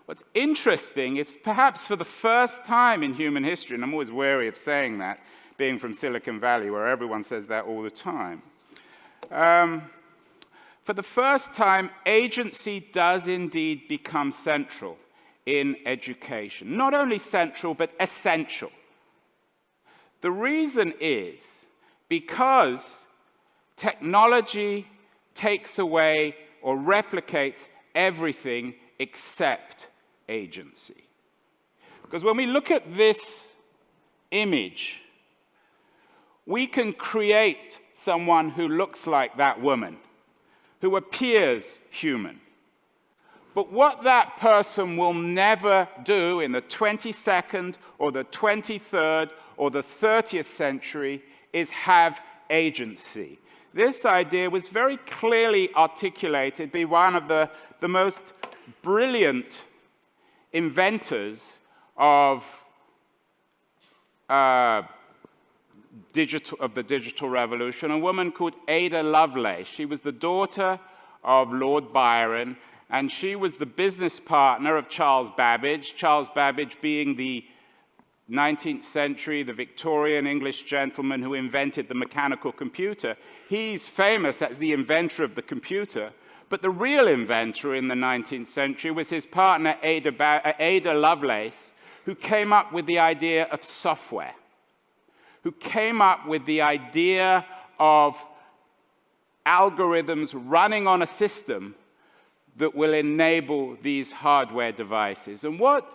Speaker 4: What's interesting is perhaps for the first time in human history, and I'm always wary of saying that, being from Silicon Valley, where everyone says that all the time. For the first time, agency does indeed become central in education. Not only central, but essential. The reason is because technology takes away or replicates everything except agency. Because when we look at this image, we can create someone who looks like that woman, who appears human. But what that person will never do in the 22nd or the 23rd or the 30th century is have agency. This idea was very clearly articulated by one of the most brilliant inventors of the digital revolution, a woman called Ada Lovelace. She was the daughter of Lord Byron, and she was the business partner of Charles Babbage being the 19th century, the Victorian English gentleman who invented the mechanical computer. He's famous as the inventor of the computer, but the real inventor in the 19th century was his partner Ada Lovelace, who came up with the idea of software, who came up with the idea of algorithms running on a system that will enable these hardware devices. And what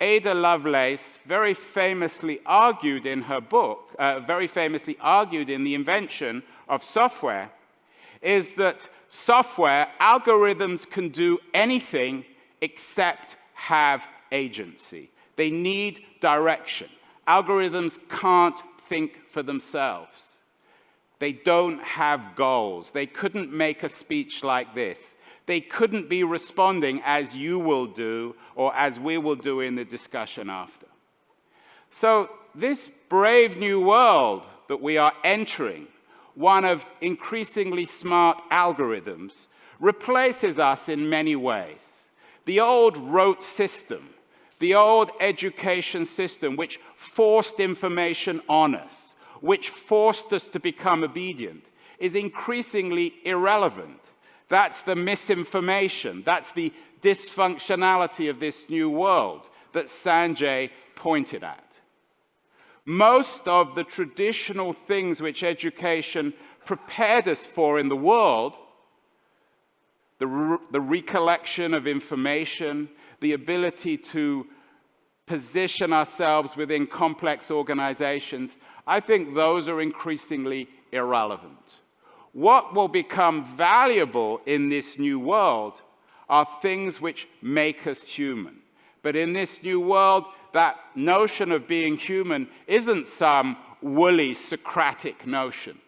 Speaker 4: Ada Lovelace very famously argued in her book, very famously argued in The Invention of Software, is that software, algorithms can do anything except have agency. They need direction. Algorithms can't think for themselves. They don't have goals. They couldn't make a speech like this. They couldn't be responding as you will do or as we will do in the discussion after. So this brave new world that we are entering, one of increasingly smart algorithms, replaces us in many ways. The old rote system, the old education system which forced information on us, which forced us to become obedient, is increasingly irrelevant. That's the misinformation. That's the dysfunctionality of this new world that Sanjay pointed at. Most of the traditional things which education prepared us for in the world, the recollection of information, the ability to position ourselves within complex organizations, I think those are increasingly irrelevant. What will become valuable in this new world are things which make us human. But in this new world, that notion of being human isn't some woolly Socratic notion.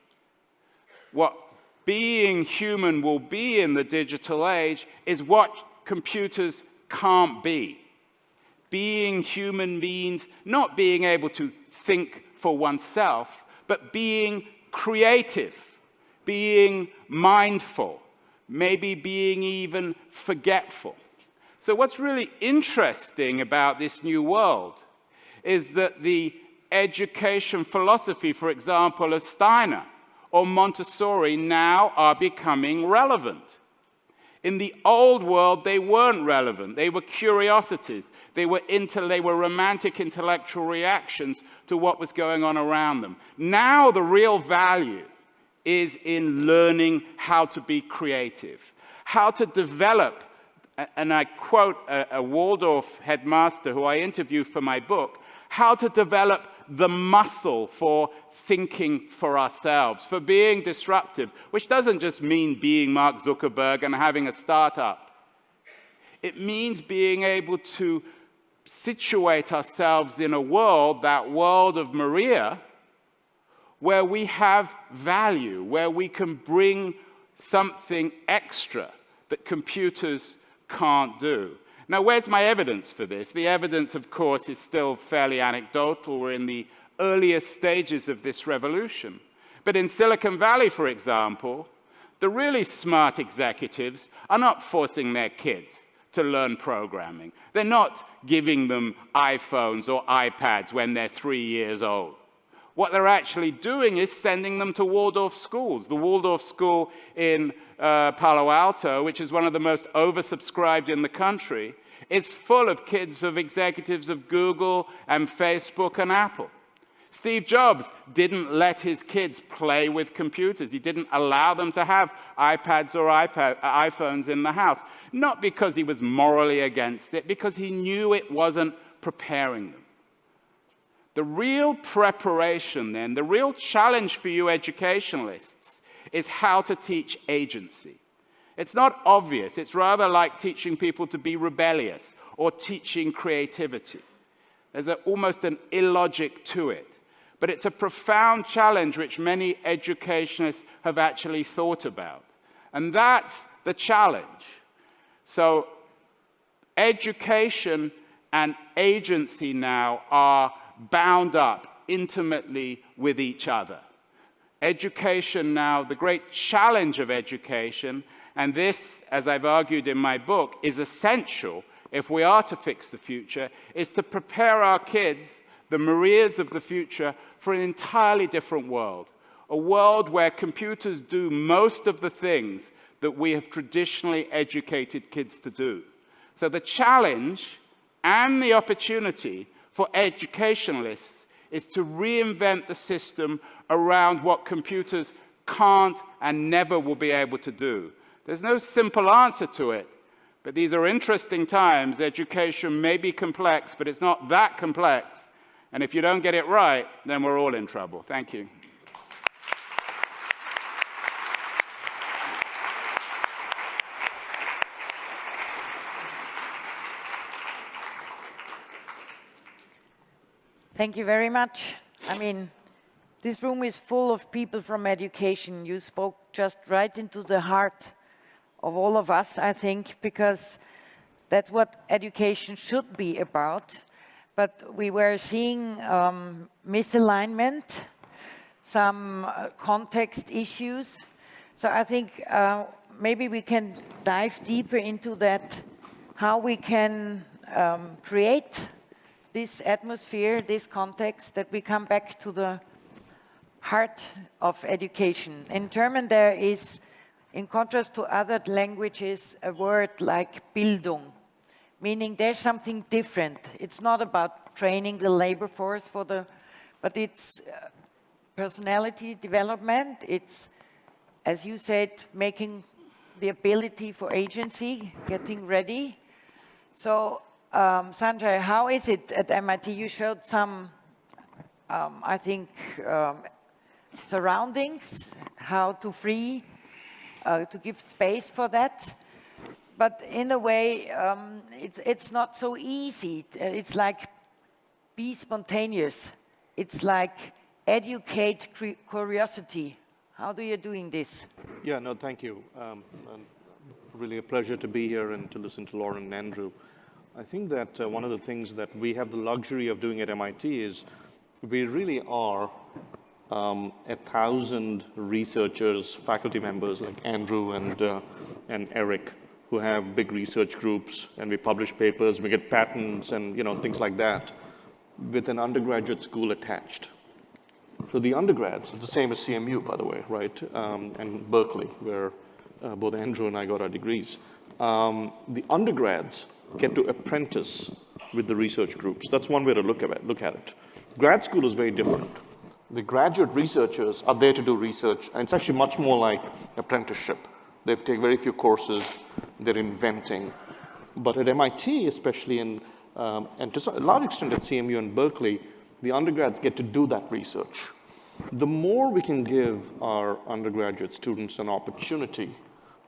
Speaker 4: What being human will be in the digital age is what computers can't be. Being human means not being able to think for oneself, but being creative, being mindful, maybe being even forgetful. So what's really interesting about this new world is that the education philosophy, for example, of Steiner or Montessori now are becoming relevant. In the old world, they weren't relevant. They were curiosities. They were romantic intellectual reactions to what was going on around them. Now the real value is in learning how to be creative, how to develop, and I quote a Waldorf headmaster who I interviewed for my book, how to develop the muscle for thinking for ourselves, for being disruptive, which doesn't just mean being Mark Zuckerberg and having a startup. It means being able to situate ourselves in a world, that world of Maria, where we have value, where we can bring something extra that computers can't do. Now, where's my evidence for this? The evidence, of course, is still fairly anecdotal. We're in the earliest stages of this revolution. But in Silicon Valley, for example, the really smart executives are not forcing their kids to learn programming. They're not giving them iPhones or iPads when they're 3 years old. What they're actually doing is sending them to Waldorf schools. The Waldorf school in Palo Alto, which is one of the most oversubscribed in the country, is full of kids of executives of Google and Facebook and Apple. Steve Jobs didn't let his kids play with computers. He didn't allow them to have iPads or iPhones in the house. Not because he was morally against it, because he knew it wasn't preparing them. The real preparation then, the real challenge for you educationalists is how to teach agency. It's not obvious. It's rather like teaching people to be rebellious or teaching creativity. There's almost an illogic to it. But it's a profound challenge which many educationists have actually thought about. And that's the challenge. So education and agency now are bound up intimately with each other. Education now, the great challenge of education, and this, as I've argued in my book, is essential if we are to fix the future, is to prepare our kids, the Marias of the future, for an entirely different world. A world where computers do most of the things that we have traditionally educated kids to do. So the challenge and the opportunity for educationalists is to reinvent the system around what computers can't and never will be able to do. There's no simple answer to it, but these are interesting times. Education may be complex, but it's not that complex. And if you don't get it right, then we're all in trouble. Thank you.
Speaker 1: Thank you very much. I mean, this room is full of people from education. You spoke just right into the heart of all of us, I think, because that's what education should be about. But we were seeing misalignment, some context issues. So I think maybe we can dive deeper into that, how we can create this atmosphere, this context, that we come back to the heart of education. In German, there is, in contrast to other languages, a word like Bildung, meaning there's something different. It's not about training the labor force but it's personality development. It's, as you said, making the ability for agency, getting ready. So, Sanjay, how is it at MIT? You showed some, I think, surroundings, how to free, to give space for that. But in a way, it's not so easy. It's like be spontaneous. It's like educate curiosity. How do you doing this?
Speaker 3: Yeah, no, thank you. Really a pleasure to be here and to listen to Lauren and Andrew. I think that one of the things that we have the luxury of doing at MIT is we really are 1,000 researchers, faculty members like Andrew and Eric, who have big research groups, and we publish papers, we get patents and things like that, with an undergraduate school attached. So the undergrads, the same as CMU, by the way, right? And Berkeley, where both Andrew and I got our degrees. the undergrads get to apprentice with the research groups. That's one way to look at it. Grad school is very different. The graduate researchers are there to do research, and it's actually much more like apprenticeship. They take very few courses, they're inventing. But at MIT, especially and to a large extent at CMU and Berkeley, the undergrads get to do that research. The more we can give our undergraduate students an opportunity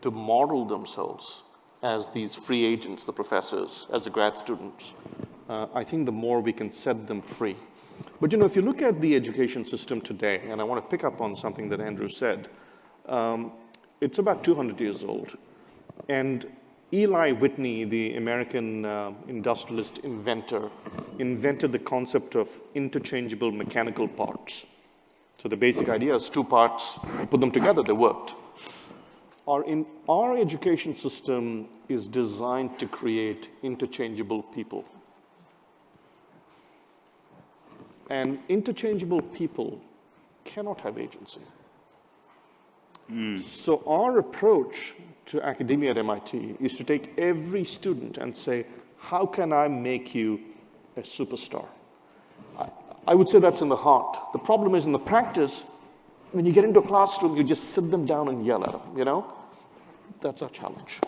Speaker 3: to model themselves as these free agents, the professors, as the grad students, I think the more we can set them free. But if you look at the education system today, and I want to pick up on something that Andrew said, it's about 200 years old. And Eli Whitney, the American industrialist inventor, invented the concept of interchangeable mechanical parts. So the basic idea is two parts, you put them together, they worked. Our education system is designed to create interchangeable people. And interchangeable people cannot have agency. So our approach to academia at MIT is to take every student and say, how can I make you a superstar? I would say that's in the heart. The problem is in the practice, when you get into a classroom, you just sit them down and yell at them, That's our challenge.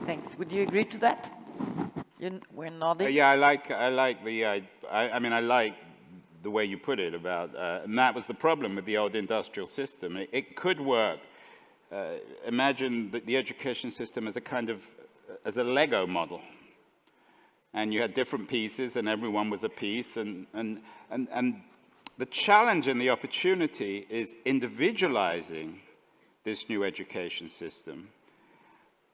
Speaker 1: Thanks. Would you agree to that? We're nodding.
Speaker 4: Yeah, I like the way you put it about, and that was the problem with the old industrial system. It could work. Imagine the education system as as a Lego model. And you had different pieces, and everyone was a piece. And the challenge and the opportunity is individualizing this new education system.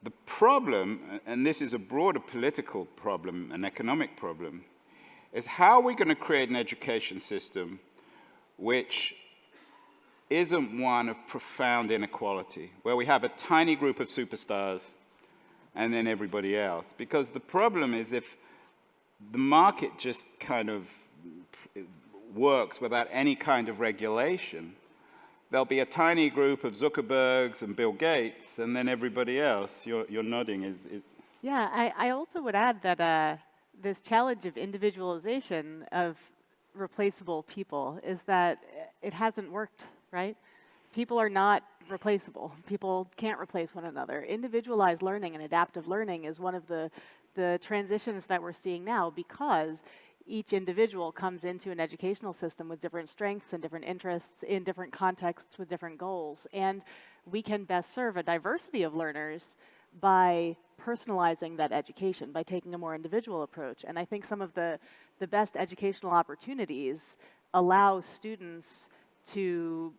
Speaker 4: The problem, and this is a broader political problem, an economic problem, is how are we going to create an education system which isn't one of profound inequality, where we have a tiny group of superstars and then everybody else? Because the problem is if the market just kind of works without any kind of regulation, there'll be a tiny group of Zuckerbergs and Bill Gates, and then everybody else. You're nodding.
Speaker 2: Yeah, I also would add that this challenge of individualization of replaceable people is that it hasn't worked, right? People are not replaceable. People can't replace one another. Individualized learning and adaptive learning is one of the transitions that we're seeing now, because each individual comes into an educational system with different strengths and different interests in different contexts with different goals. And we can best serve a diversity of learners by personalizing that education, by taking a more individual approach. And I think some of the best educational opportunities allow students to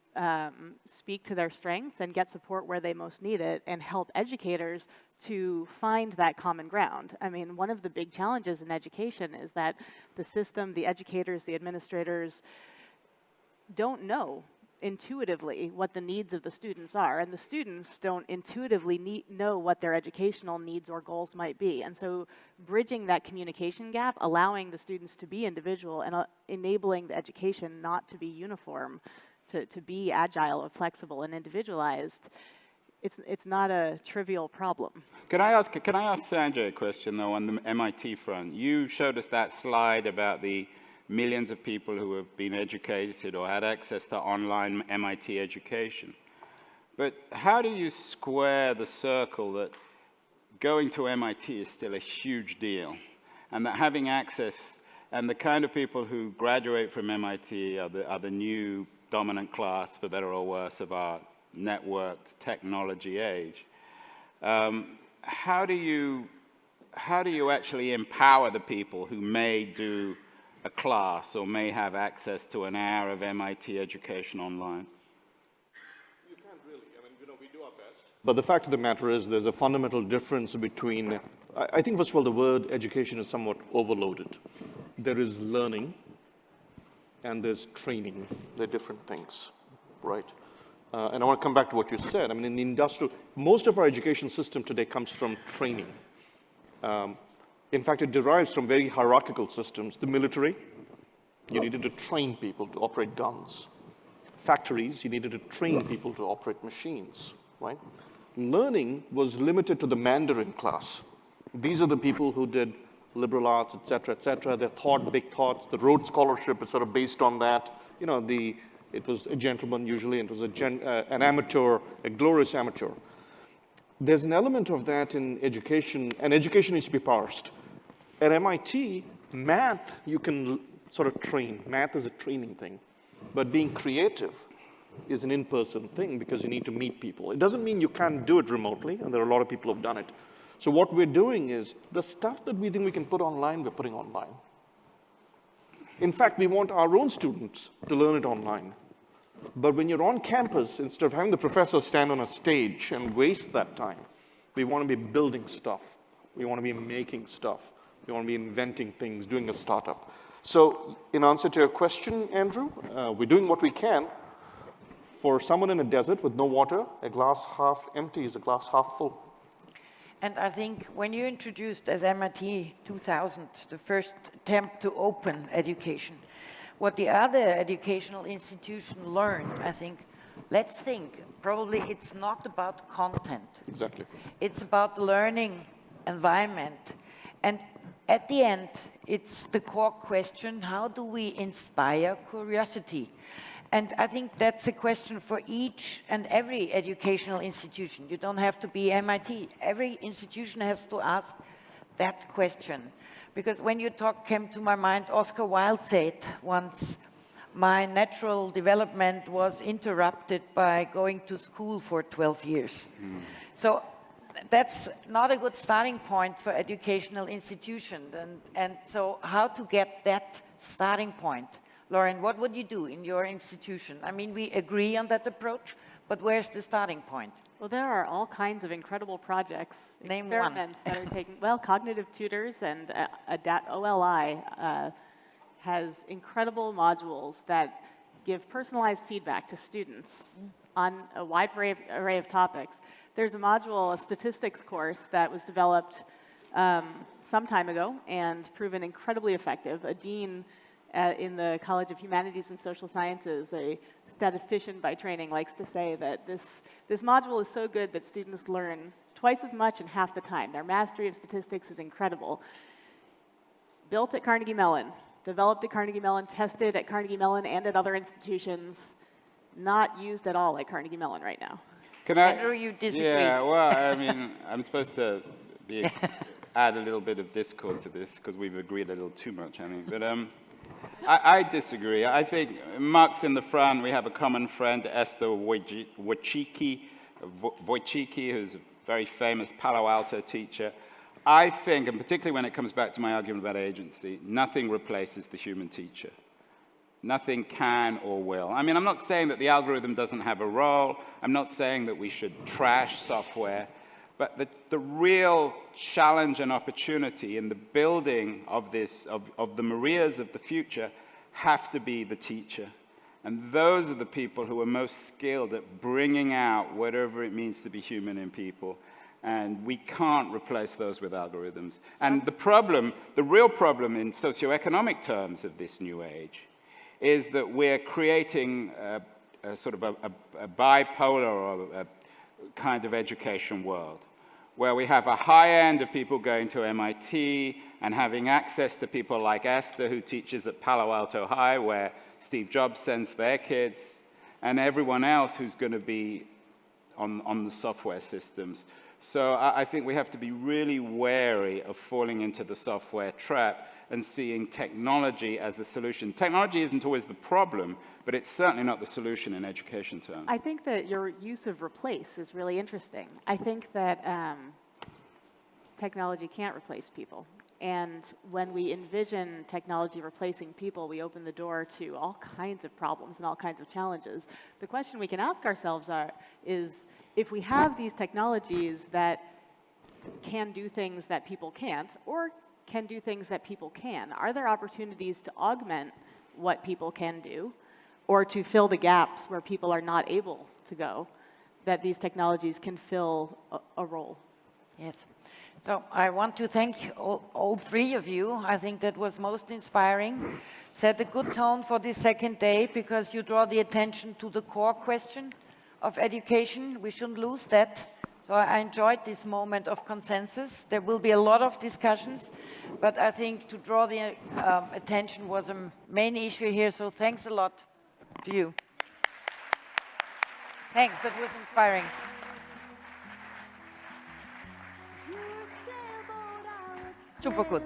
Speaker 2: speak to their strengths and get support where they most need it, and help educators to find that common ground. I mean, one of the big challenges in education is that the system, the educators, the administrators don't know intuitively what the needs of the students are, and the students don't intuitively know what their educational needs or goals might be. And so bridging that communication gap, allowing the students to be individual and enabling the education not to be uniform, to be agile and flexible and individualized, it's not a trivial problem.
Speaker 4: Can I ask Sanjay a question, though, on the MIT front? You showed us that slide about the millions of people who have been educated or had access to online MIT education. But how do you square the circle that going to MIT is still a huge deal, and that having access, and the kind of people who graduate from MIT are the new dominant class, for better or worse, of our networked technology age? How do you actually empower the people who may do a class or may have access to an hour of MIT education online?
Speaker 3: You can't really. I mean, we do our best. But the fact of the matter is there's a fundamental difference between, I think, first of all, the word education is somewhat overloaded. There is learning and there's training. They're different things, right? And I want to come back to what you said. I mean, in the industrial, most of our education system today comes from training. In fact, it derives from very hierarchical systems. The military, you needed to train people to operate guns. Factories, you needed to train people to operate machines, right? learning was limited to the Mandarin class. These are the people who did liberal arts, et cetera, they thought big thoughts. The Rhodes Scholarship is sort of based on that. You know, it was a gentleman usually, and it was an amateur, a glorious amateur. There's an element of that in education, and education needs to be parsed. At MIT, math you can sort of train. Math is a training thing. But being creative is an in-person thing because you need to meet people. It doesn't mean you can't do it remotely, and there are a lot of people who have done it. So what we're doing is the stuff that we think we can put online, we're putting online. In fact, we want our own students to learn it online. But when you're on campus, instead of having the professor stand on a stage and waste that time, we want to be building stuff. We want to be making stuff. We want to be inventing things, doing a startup. So in answer to your question, Andrew, we're doing what we can. For someone in a desert with no water, a glass half empty is a glass half full.
Speaker 1: And I think when you introduced as MIT 2000 the first attempt to open education, what the other educational institutions learned, I think, let's think, probably it's not about content.
Speaker 3: Exactly.
Speaker 1: It's about learning environment. And at the end, it's the core question, how do we inspire curiosity? And I think that's a question for each and every educational institution. You don't have to be MIT. Every institution has to ask that question. Because when you talk, came to my mind, Oscar Wilde said once, my natural development was interrupted by going to school for 12 years. So that's not a good starting point for educational institutions. And so how to get that starting point? Lauren, what would you do in your institution? I mean, we agree on that approach, but where's the starting point?
Speaker 2: Well, there are all kinds of incredible projects,
Speaker 1: Name
Speaker 2: experiments that are taking, well, cognitive tutors and OLI has incredible modules that give personalized feedback to students on a wide array of topics. There's a module, a statistics course that was developed some time ago and proven incredibly effective. A dean in the College of Humanities and Social Sciences, a statistician by training, likes to say that this module is so good that students learn twice as much in half the time. Their mastery of statistics is incredible. Built at Carnegie Mellon, developed at Carnegie Mellon, tested at Carnegie Mellon and at other institutions, not used at all at Carnegie Mellon right now.
Speaker 4: Can I?
Speaker 1: Andrew, you disagree?
Speaker 4: Yeah, well, I mean, I'm supposed to add a little bit of discord to this because we've agreed a little too much, I think. But I disagree. I think Mark's in the front. We have a common friend, Esther Wojcicki, who's a very famous Palo Alto teacher. I think, and particularly when it comes back to my argument about agency, nothing replaces the human teacher. Nothing can or will. I mean, I'm not saying that the algorithm doesn't have a role. I'm not saying that we should trash software. But the real challenge and opportunity in the building of the Marias of the future have to be the teacher. And those are the people who are most skilled at bringing out whatever it means to be human in people. And we can't replace those with algorithms. And the real problem in socioeconomic terms of this new age is that we're creating a sort of a bipolar or a kind of education world, where we have a high end of people going to MIT and having access to people like Esther, who teaches at Palo Alto High, where Steve Jobs sends their kids, and everyone else who's going to be on the software systems. So I think we have to be really wary of falling into the software trap and seeing technology as a solution. Technology isn't always the problem, but it's certainly not the solution in education terms.
Speaker 2: I think that your use of replace is really interesting. I think that technology can't replace people. And when we envision technology replacing people, we open the door to all kinds of problems and all kinds of challenges. The question we can ask ourselves is, if we have these technologies that can do things that people can't, or can do things that people can, are there opportunities to augment what people can do, or to fill the gaps where people are not able to go, that these technologies can fill a role?
Speaker 1: Yes. So I want to thank all three of you. I think that was most inspiring. Set a good tone for this second day because you draw the attention to the core question of education. We shouldn't lose that. So I enjoyed this moment of consensus. There will be a lot of discussions, but I think to draw the attention was a main issue here, so thanks a lot to you. Thanks, that was inspiring. Super good.